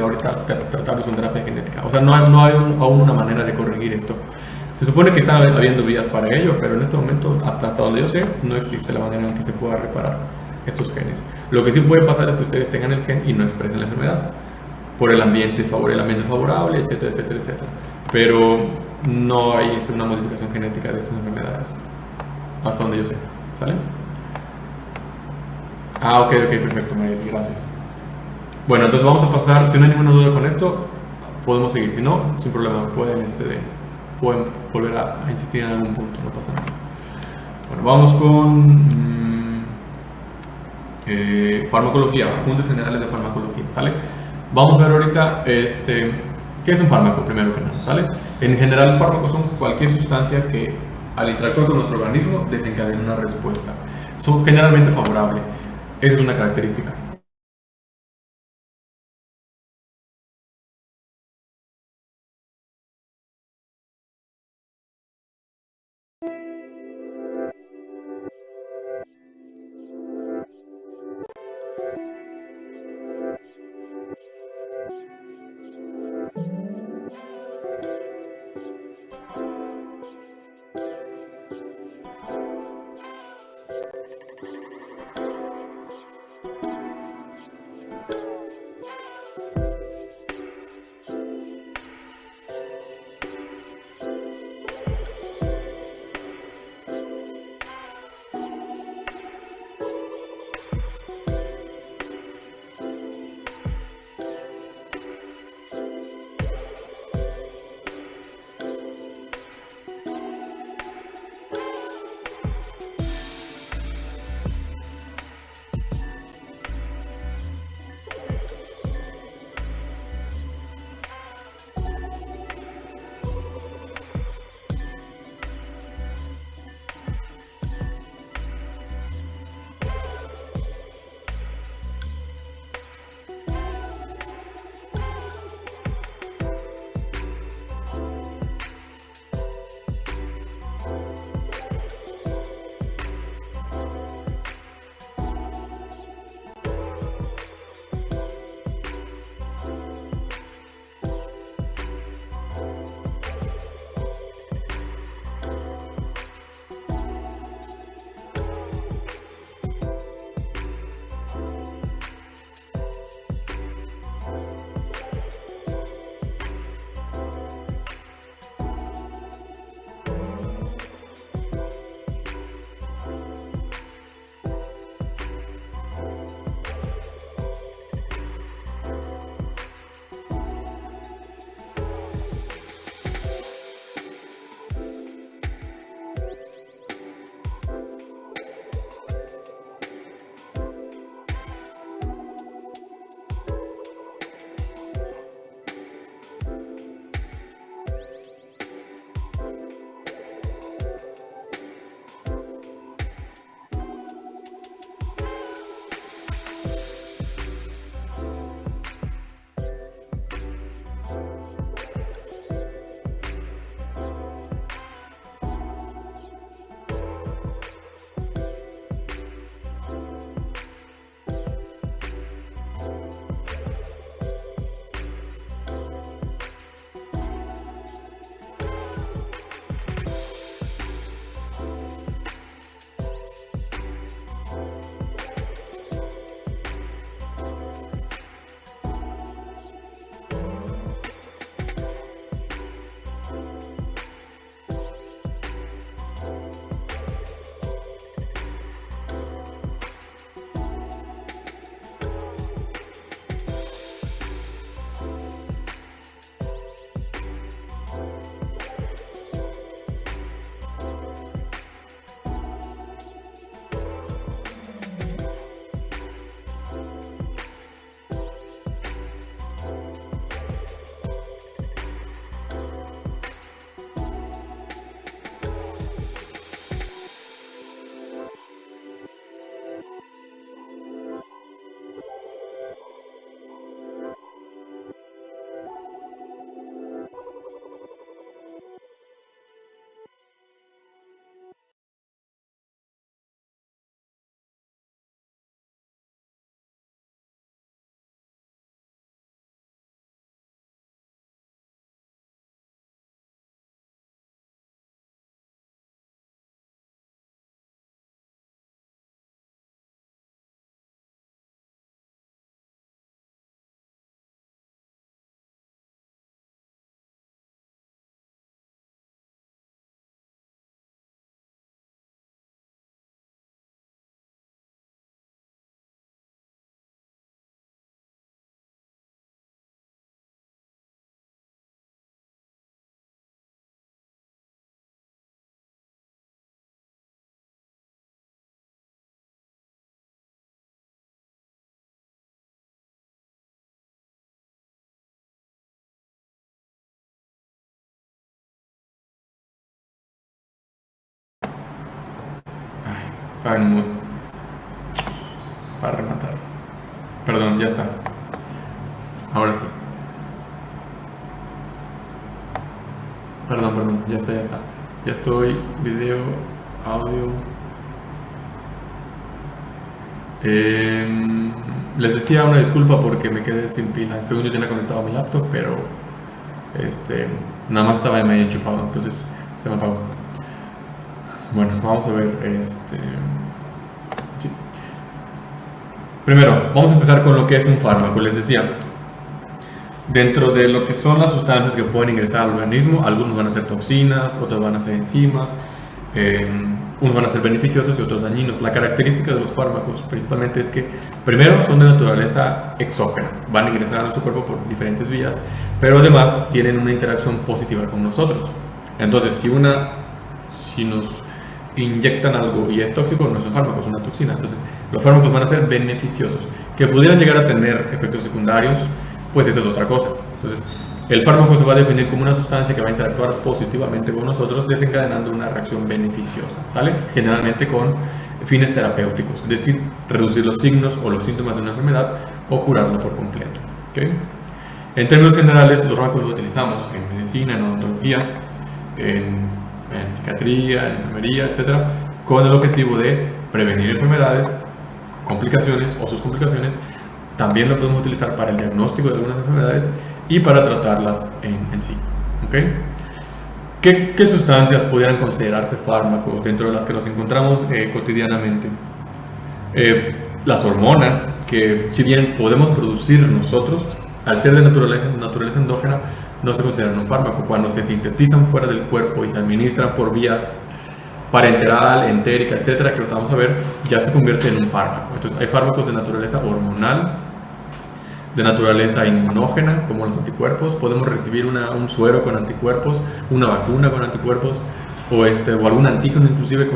S1: ahorita tratables con terapia genética. O sea, no hay aún una manera de corregir esto. Se supone que están habiendo vías para ello, pero en este momento, hasta donde yo sé, no existe la manera en que se pueda reparar estos genes. Lo que sí puede pasar es que ustedes tengan el gen y no expresen la enfermedad por el ambiente favorable, etcétera, etcétera, etcétera. Pero no hay una modificación genética de esas enfermedades, hasta donde yo sé, ¿sale? Ok, perfecto, María, gracias. Bueno, entonces vamos a pasar, si no hay ninguna duda con esto, podemos seguir, si no, sin problema, pueden volver a insistir en algún punto, no pasa nada. Bueno, vamos con farmacología, apuntes generales de farmacología, ¿sale? Vamos a ver ahorita qué es un fármaco, primero que nada, ¿sale? En general, fármacos son cualquier sustancia que al interactuar con nuestro organismo desencadena una respuesta. Son generalmente favorables. Esa es una característica. en mood para rematar. Perdón, ya está. Ahora sí. Perdón, ya está. Ya estoy, video, audio. Les decía una disculpa porque me quedé sin pila. Según yo tenía conectado a mi laptop, pero nada más estaba medio enchufado, entonces se me apagó. Bueno, vamos a ver sí. Primero, vamos a empezar con lo que es un fármaco. Les decía, dentro de lo que son las sustancias que pueden ingresar al organismo, algunos van a ser toxinas, otros van a ser enzimas, unos van a ser beneficiosos y otros dañinos. La característica de los fármacos principalmente es que primero son de naturaleza exógena, van a ingresar a nuestro cuerpo por diferentes vías, pero además tienen una interacción positiva con nosotros. Entonces, si nos inyectan algo y es tóxico, no es un fármaco, es una toxina. Entonces, los fármacos van a ser beneficiosos. Que pudieran llegar a tener efectos secundarios, pues eso es otra cosa. Entonces, el fármaco se va a definir como una sustancia que va a interactuar positivamente con nosotros, desencadenando una reacción beneficiosa, ¿sale? Generalmente con fines terapéuticos, es decir, reducir los signos o los síntomas de una enfermedad o curarla por completo, ¿okay? En términos generales, los fármacos los utilizamos en medicina, en odontología, en psiquiatría, en enfermería, etcétera, con el objetivo de prevenir enfermedades, complicaciones o sus complicaciones. También lo podemos utilizar para el diagnóstico de algunas enfermedades y para tratarlas en sí. ¿Okay? ¿Qué sustancias pudieran considerarse fármacos dentro de las que nos encontramos cotidianamente? Las hormonas, que si bien podemos producir nosotros, al ser de naturaleza endógena, no se consideran un fármaco. Cuando se sintetizan fuera del cuerpo y se administran por vía parenteral, entérica, etcétera, que lo vamos a ver, ya se convierte en un fármaco. Entonces hay fármacos de naturaleza hormonal, de naturaleza inmunógena, como los anticuerpos. Podemos recibir un suero con anticuerpos, una vacuna con anticuerpos, o algún antígeno inclusive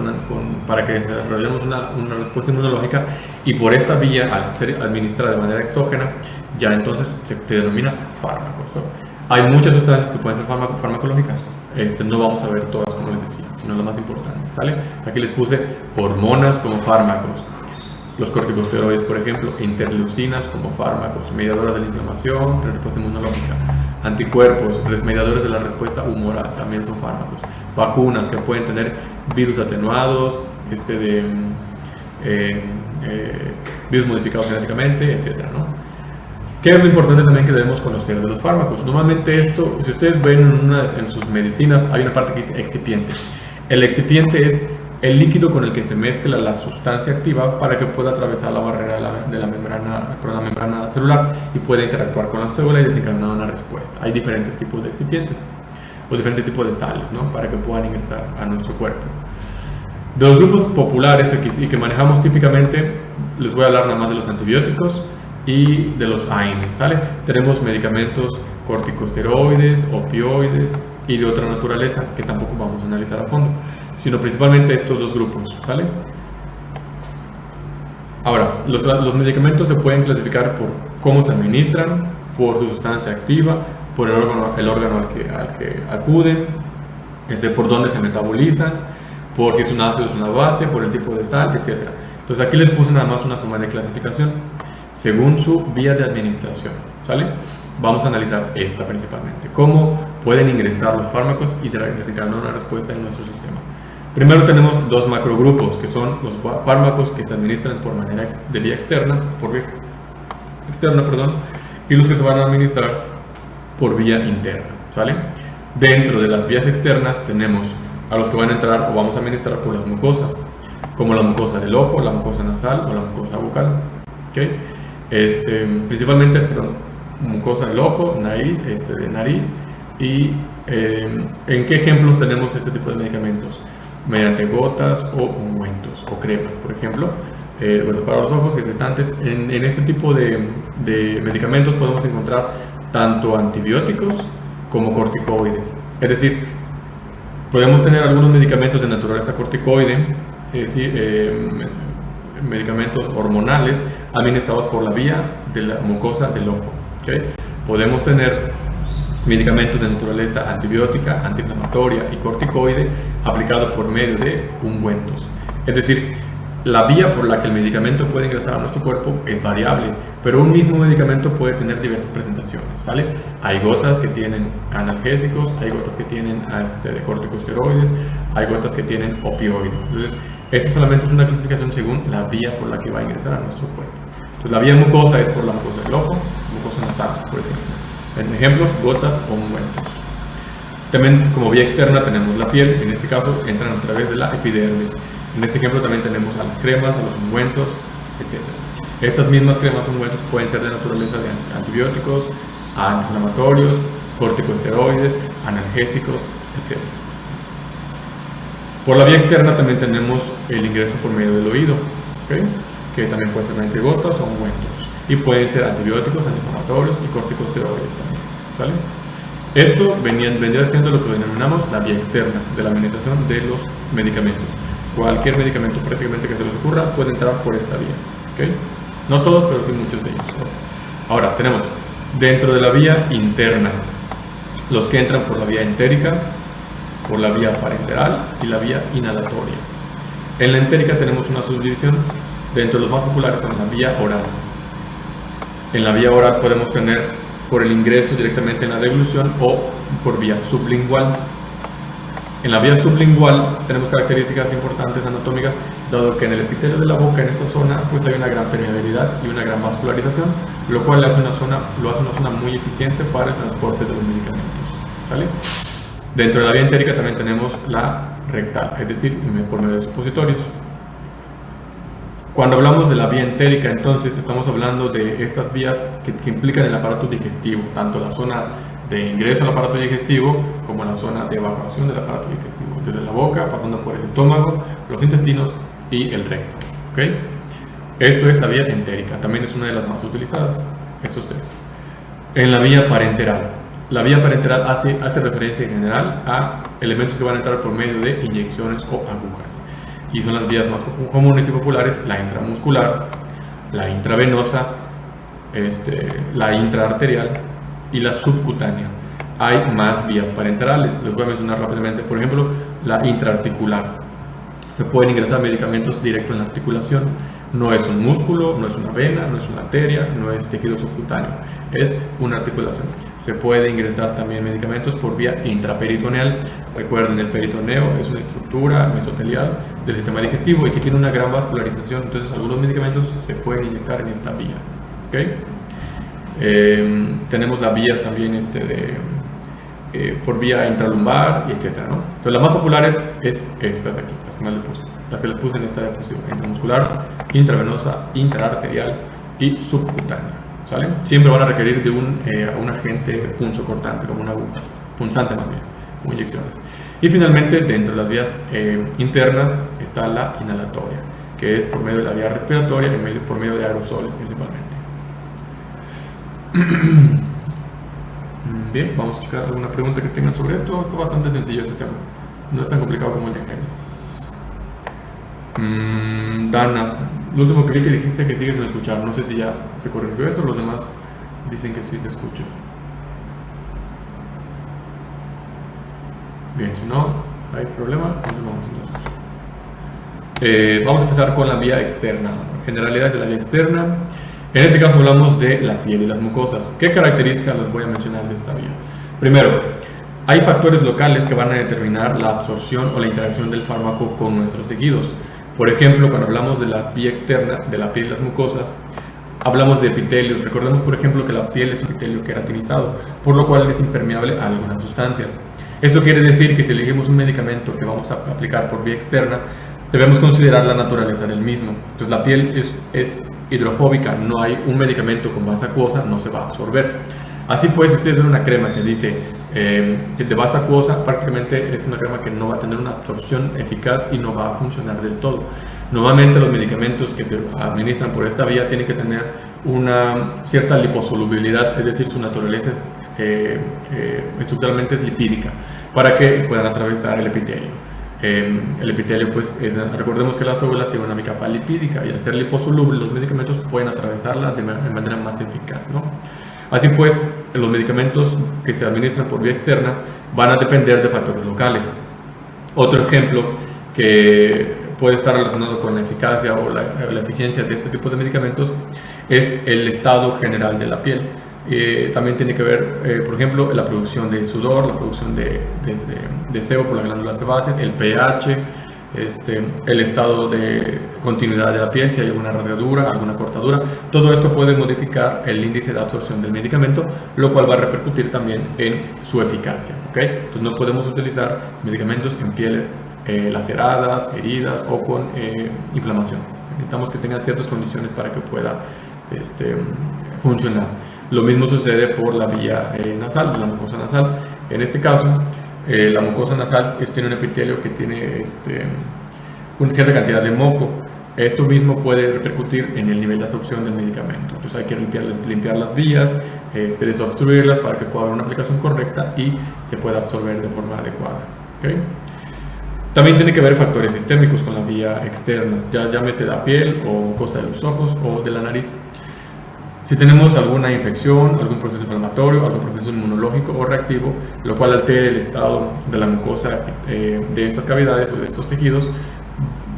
S1: para que desarrollemos una respuesta inmunológica, y por esta vía, al ser administrada de manera exógena, ya entonces se denomina fármaco. Hay muchas sustancias que pueden ser farmacológicas. No vamos a ver todas, como les decía, sino las más importantes, ¿sale? Aquí les puse hormonas como fármacos, los corticosteroides, por ejemplo, interleucinas como fármacos, mediadoras de la inflamación, de respuesta inmunológica, anticuerpos, mediadores de la respuesta humoral, también son fármacos, vacunas que pueden tener virus atenuados, virus modificados genéticamente, etcétera, ¿no? ¿Qué es lo importante también que debemos conocer de los fármacos? Normalmente esto, si ustedes ven en sus medicinas, hay una parte que dice excipiente. El excipiente es el líquido con el que se mezcla la sustancia activa para que pueda atravesar la barrera de la membrana celular y pueda interactuar con la célula y desencadenar una respuesta. Hay diferentes tipos de excipientes o diferentes tipos de sales, ¿no? Para que puedan ingresar a nuestro cuerpo. De los grupos populares y que manejamos típicamente, les voy a hablar nada más de los antibióticos y de los AINES, ¿sale? Tenemos medicamentos corticosteroides, opioides y de otra naturaleza que tampoco vamos a analizar a fondo, sino principalmente estos dos grupos, ¿sale? Ahora, los medicamentos se pueden clasificar por cómo se administran, por su sustancia activa, por el órgano al que acuden, por dónde se metabolizan, por si es un ácido o es una base, por el tipo de sal, etc. Entonces aquí les puse nada más una forma de clasificación según su vía de administración, ¿sale? Vamos a analizar esta principalmente, cómo pueden ingresar los fármacos y desencadenar una respuesta en nuestro sistema. Primero tenemos dos macrogrupos, que son los fármacos que se administran de vía externa, y los que se van a administrar por vía interna, ¿sale? Dentro de las vías externas tenemos a los que van a entrar o vamos a administrar por las mucosas, como la mucosa del ojo, la mucosa nasal o la mucosa bucal, ¿okay? Principalmente mucosa del ojo, de nariz, y ¿en qué ejemplos tenemos este tipo de medicamentos? Mediante gotas o ungüentos o cremas, por ejemplo, gotas para los ojos, irritantes. En este tipo de medicamentos podemos encontrar tanto antibióticos como corticoides, es decir, podemos tener algunos medicamentos de naturaleza corticoide, es decir, medicamentos hormonales administrados por la vía de la mucosa del ojo, ¿okay? Podemos tener medicamentos de naturaleza antibiótica, antiinflamatoria y corticoide aplicados por medio de ungüentos. Es decir, la vía por la que el medicamento puede ingresar a nuestro cuerpo es variable, pero un mismo medicamento puede tener diversas presentaciones, ¿sale? Hay gotas que tienen analgésicos, hay gotas que tienen de corticosteroides, hay gotas que tienen opioides. Entonces, esta solamente es una clasificación según la vía por la que va a ingresar a nuestro cuerpo. Entonces, la vía mucosa es por la mucosa del ojo, mucosa nasal, por ejemplo. En ejemplos, gotas o ungüentos. También como vía externa tenemos la piel, en este caso entran a través de la epidermis. En este ejemplo también tenemos a las cremas, a los ungüentos, etc. Estas mismas cremas o ungüentos pueden ser de naturaleza de antibióticos, antiinflamatorios, corticosteroides, analgésicos, etc. Por la vía externa también tenemos el ingreso por medio del oído, ¿okay? Que también puede ser mediante gotas o ungüentos. Y pueden ser antibióticos, antiinflamatorios y corticosteroides también, ¿sale? Esto vendría siendo lo que denominamos la vía externa de la administración de los medicamentos. Cualquier medicamento prácticamente que se les ocurra puede entrar por esta vía, ¿okay? No todos, pero sí muchos de ellos. Ahora, tenemos dentro de la vía interna los que entran por la vía entérica, por la vía parenteral y la vía inhalatoria. En la entérica tenemos una subdivisión. Dentro de los más populares son la vía oral. En la vía oral podemos tener por el ingreso directamente en la deglución o por vía sublingual. En la vía sublingual tenemos características importantes anatómicas, dado que en el epitelio de la boca, en esta zona, pues hay una gran permeabilidad y una gran vascularización, lo cual lo hace una zona muy eficiente para el transporte de los medicamentos, ¿sale? Dentro de la vía entérica también tenemos la rectal, es decir, por medio de supositorios. Cuando hablamos de la vía entérica, entonces estamos hablando de estas vías que implican el aparato digestivo, tanto la zona de ingreso al aparato digestivo como la zona de evacuación del aparato digestivo, desde la boca, pasando por el estómago, los intestinos y el recto, ¿okay? Esto es la vía entérica, también es una de las más utilizadas, estos tres. En la vía parenteral, la vía parenteral hace referencia en general a elementos que van a entrar por medio de inyecciones o agujas, y son las vías más comunes y populares: la intramuscular, la intravenosa, la intraarterial y la subcutánea. Hay más vías parenterales, les voy a mencionar rápidamente. Por ejemplo, la intraarticular. Se pueden ingresar medicamentos directo en la articulación. No es un músculo, no es una vena, no es una arteria, no es tejido subcutáneo, es una articulación. Se puede ingresar también medicamentos por vía intraperitoneal. Recuerden, el peritoneo es una estructura mesotelial del sistema digestivo y que tiene una gran vascularización, entonces algunos medicamentos se pueden inyectar en esta vía, ¿okay? Tenemos la vía también por vía intralumbar y etcétera, ¿no? Entonces las más populares es estas de aquí, las que les puse en esta diapositiva: intramuscular, intravenosa, intraarterial y subcutánea, ¿sale? Siempre van a requerir de un agente punzocortante, como una aguja, punzante más bien, o inyecciones. Y finalmente, dentro de las vías internas está la inhalatoria, que es por medio de la vía respiratoria y por medio de aerosoles principalmente. Bien, vamos a checar alguna pregunta que tengan sobre esto. Es bastante sencillo este tema, no es tan complicado como el de genes. Dana, lo último que vi que dijiste que sigues sin escuchar, no sé si ya se corrigió eso, los demás dicen que sí se escucha. Bien, si no hay problema, continuamos entonces. Vamos a empezar con la vía externa, generalidades de la vía externa. En este caso hablamos de la piel y las mucosas. ¿Qué características les voy a mencionar de esta vía? Primero, hay factores locales que van a determinar la absorción o la interacción del fármaco con nuestros tejidos. Por ejemplo, cuando hablamos de la vía externa, de la piel y las mucosas, hablamos de epitelios. Recordemos, por ejemplo, que la piel es un epitelio queratinizado, por lo cual es impermeable a algunas sustancias. Esto quiere decir que si elegimos un medicamento que vamos a aplicar por vía externa, debemos considerar la naturaleza del mismo. Entonces la piel es hidrofóbica, no hay un medicamento con base acuosa, no se va a absorber. Así pues, si ustedes ven una crema que dice de base acuosa, prácticamente es una crema que no va a tener una absorción eficaz y no va a funcionar del todo. Normalmente los medicamentos que se administran por esta vía tienen que tener una cierta liposolubilidad, es decir, su naturaleza estructuralmente es lipídica, para que puedan atravesar el epitelio. El epitelio, pues, recordemos que las células tienen una capa lipídica y al ser liposoluble los medicamentos pueden atravesarla de manera más eficaz, ¿no? Así pues, los medicamentos que se administran por vía externa van a depender de factores locales. Otro ejemplo que puede estar relacionado con la eficacia o la eficiencia de este tipo de medicamentos es el estado general de la piel. También tiene que ver, por ejemplo, la producción de sudor, la producción de sebo por las glándulas sebáceas, el pH, el estado de continuidad de la piel, si hay alguna rasgadura, alguna cortadura. Todo esto puede modificar el índice de absorción del medicamento, lo cual va a repercutir también en su eficacia, ¿okay? Entonces no podemos utilizar medicamentos en pieles laceradas, heridas o con inflamación. Necesitamos que tengan ciertas condiciones para que pueda funcionar. Lo mismo sucede por la vía nasal, la mucosa nasal. En este caso, la mucosa nasal tiene un epitelio que tiene una cierta cantidad de moco. Esto mismo puede repercutir en el nivel de absorción del medicamento. Entonces hay que limpiar las vías, desobstruirlas para que pueda haber una aplicación correcta y se pueda absorber de forma adecuada, ¿okay? También tiene que ver factores sistémicos con la vía externa, ya llámese la piel o mucosa de los ojos o de la nariz. Si tenemos alguna infección, algún proceso inflamatorio, algún proceso inmunológico o reactivo, lo cual altere el estado de la mucosa de estas cavidades o de estos tejidos,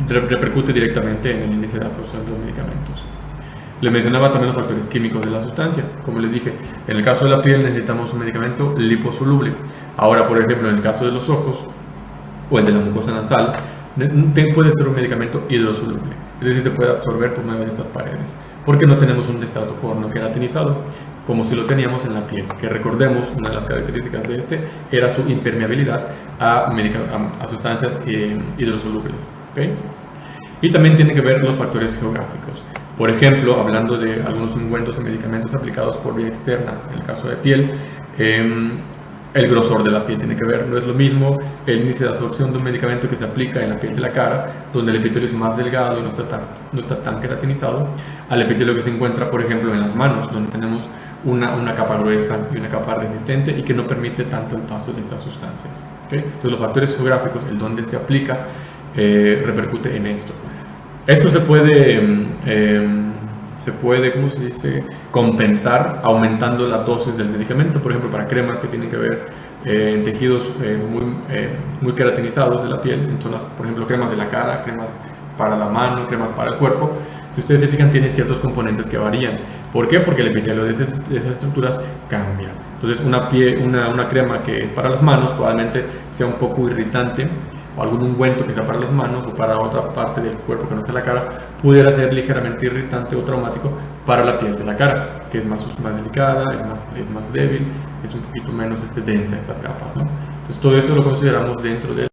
S1: repercute directamente en el índice de absorción de los medicamentos. Les mencionaba también los factores químicos de la sustancia. Como les dije, en el caso de la piel necesitamos un medicamento liposoluble. Ahora, por ejemplo, en el caso de los ojos o el de la mucosa nasal, puede ser un medicamento hidrosoluble, es decir, se puede absorber por medio de estas paredes, porque no tenemos un estrato córneo queratinizado, como si lo teníamos en la piel, que recordemos, una de las características de era su impermeabilidad a sustancias hidrosolubles, ¿okay? Y también tiene que ver los factores geográficos. Por ejemplo, hablando de algunos ungüentos y medicamentos aplicados por vía externa, en el caso de piel, el grosor de la piel tiene que ver. No es lo mismo el índice de absorción de un medicamento que se aplica en la piel de la cara, donde el epitelio es más delgado y no está tan queratinizado, al epitelio que se encuentra, por ejemplo, en las manos, donde tenemos una capa gruesa y una capa resistente y que no permite tanto el paso de estas sustancias, ¿okay? Entonces los factores geográficos, el donde se aplica, repercute en esto. Esto se puede, ¿cómo se dice?, compensar aumentando la dosis del medicamento, por ejemplo, para cremas que tienen que ver en tejidos muy queratinizados de la piel, en zonas, por ejemplo, cremas de la cara, cremas para la mano, cremas para el cuerpo. Si ustedes se fijan, tiene ciertos componentes que varían. ¿Por qué? Porque el epitelio de esas estructuras cambia. Entonces, una crema que es para las manos probablemente sea un poco irritante, o algún ungüento que sea para las manos o para otra parte del cuerpo que no sea la cara, pudiera ser ligeramente irritante o traumático para la piel de la cara, que es más delicada, es más débil, es un poquito menos densa estas capas, ¿no? Entonces todo esto lo consideramos dentro de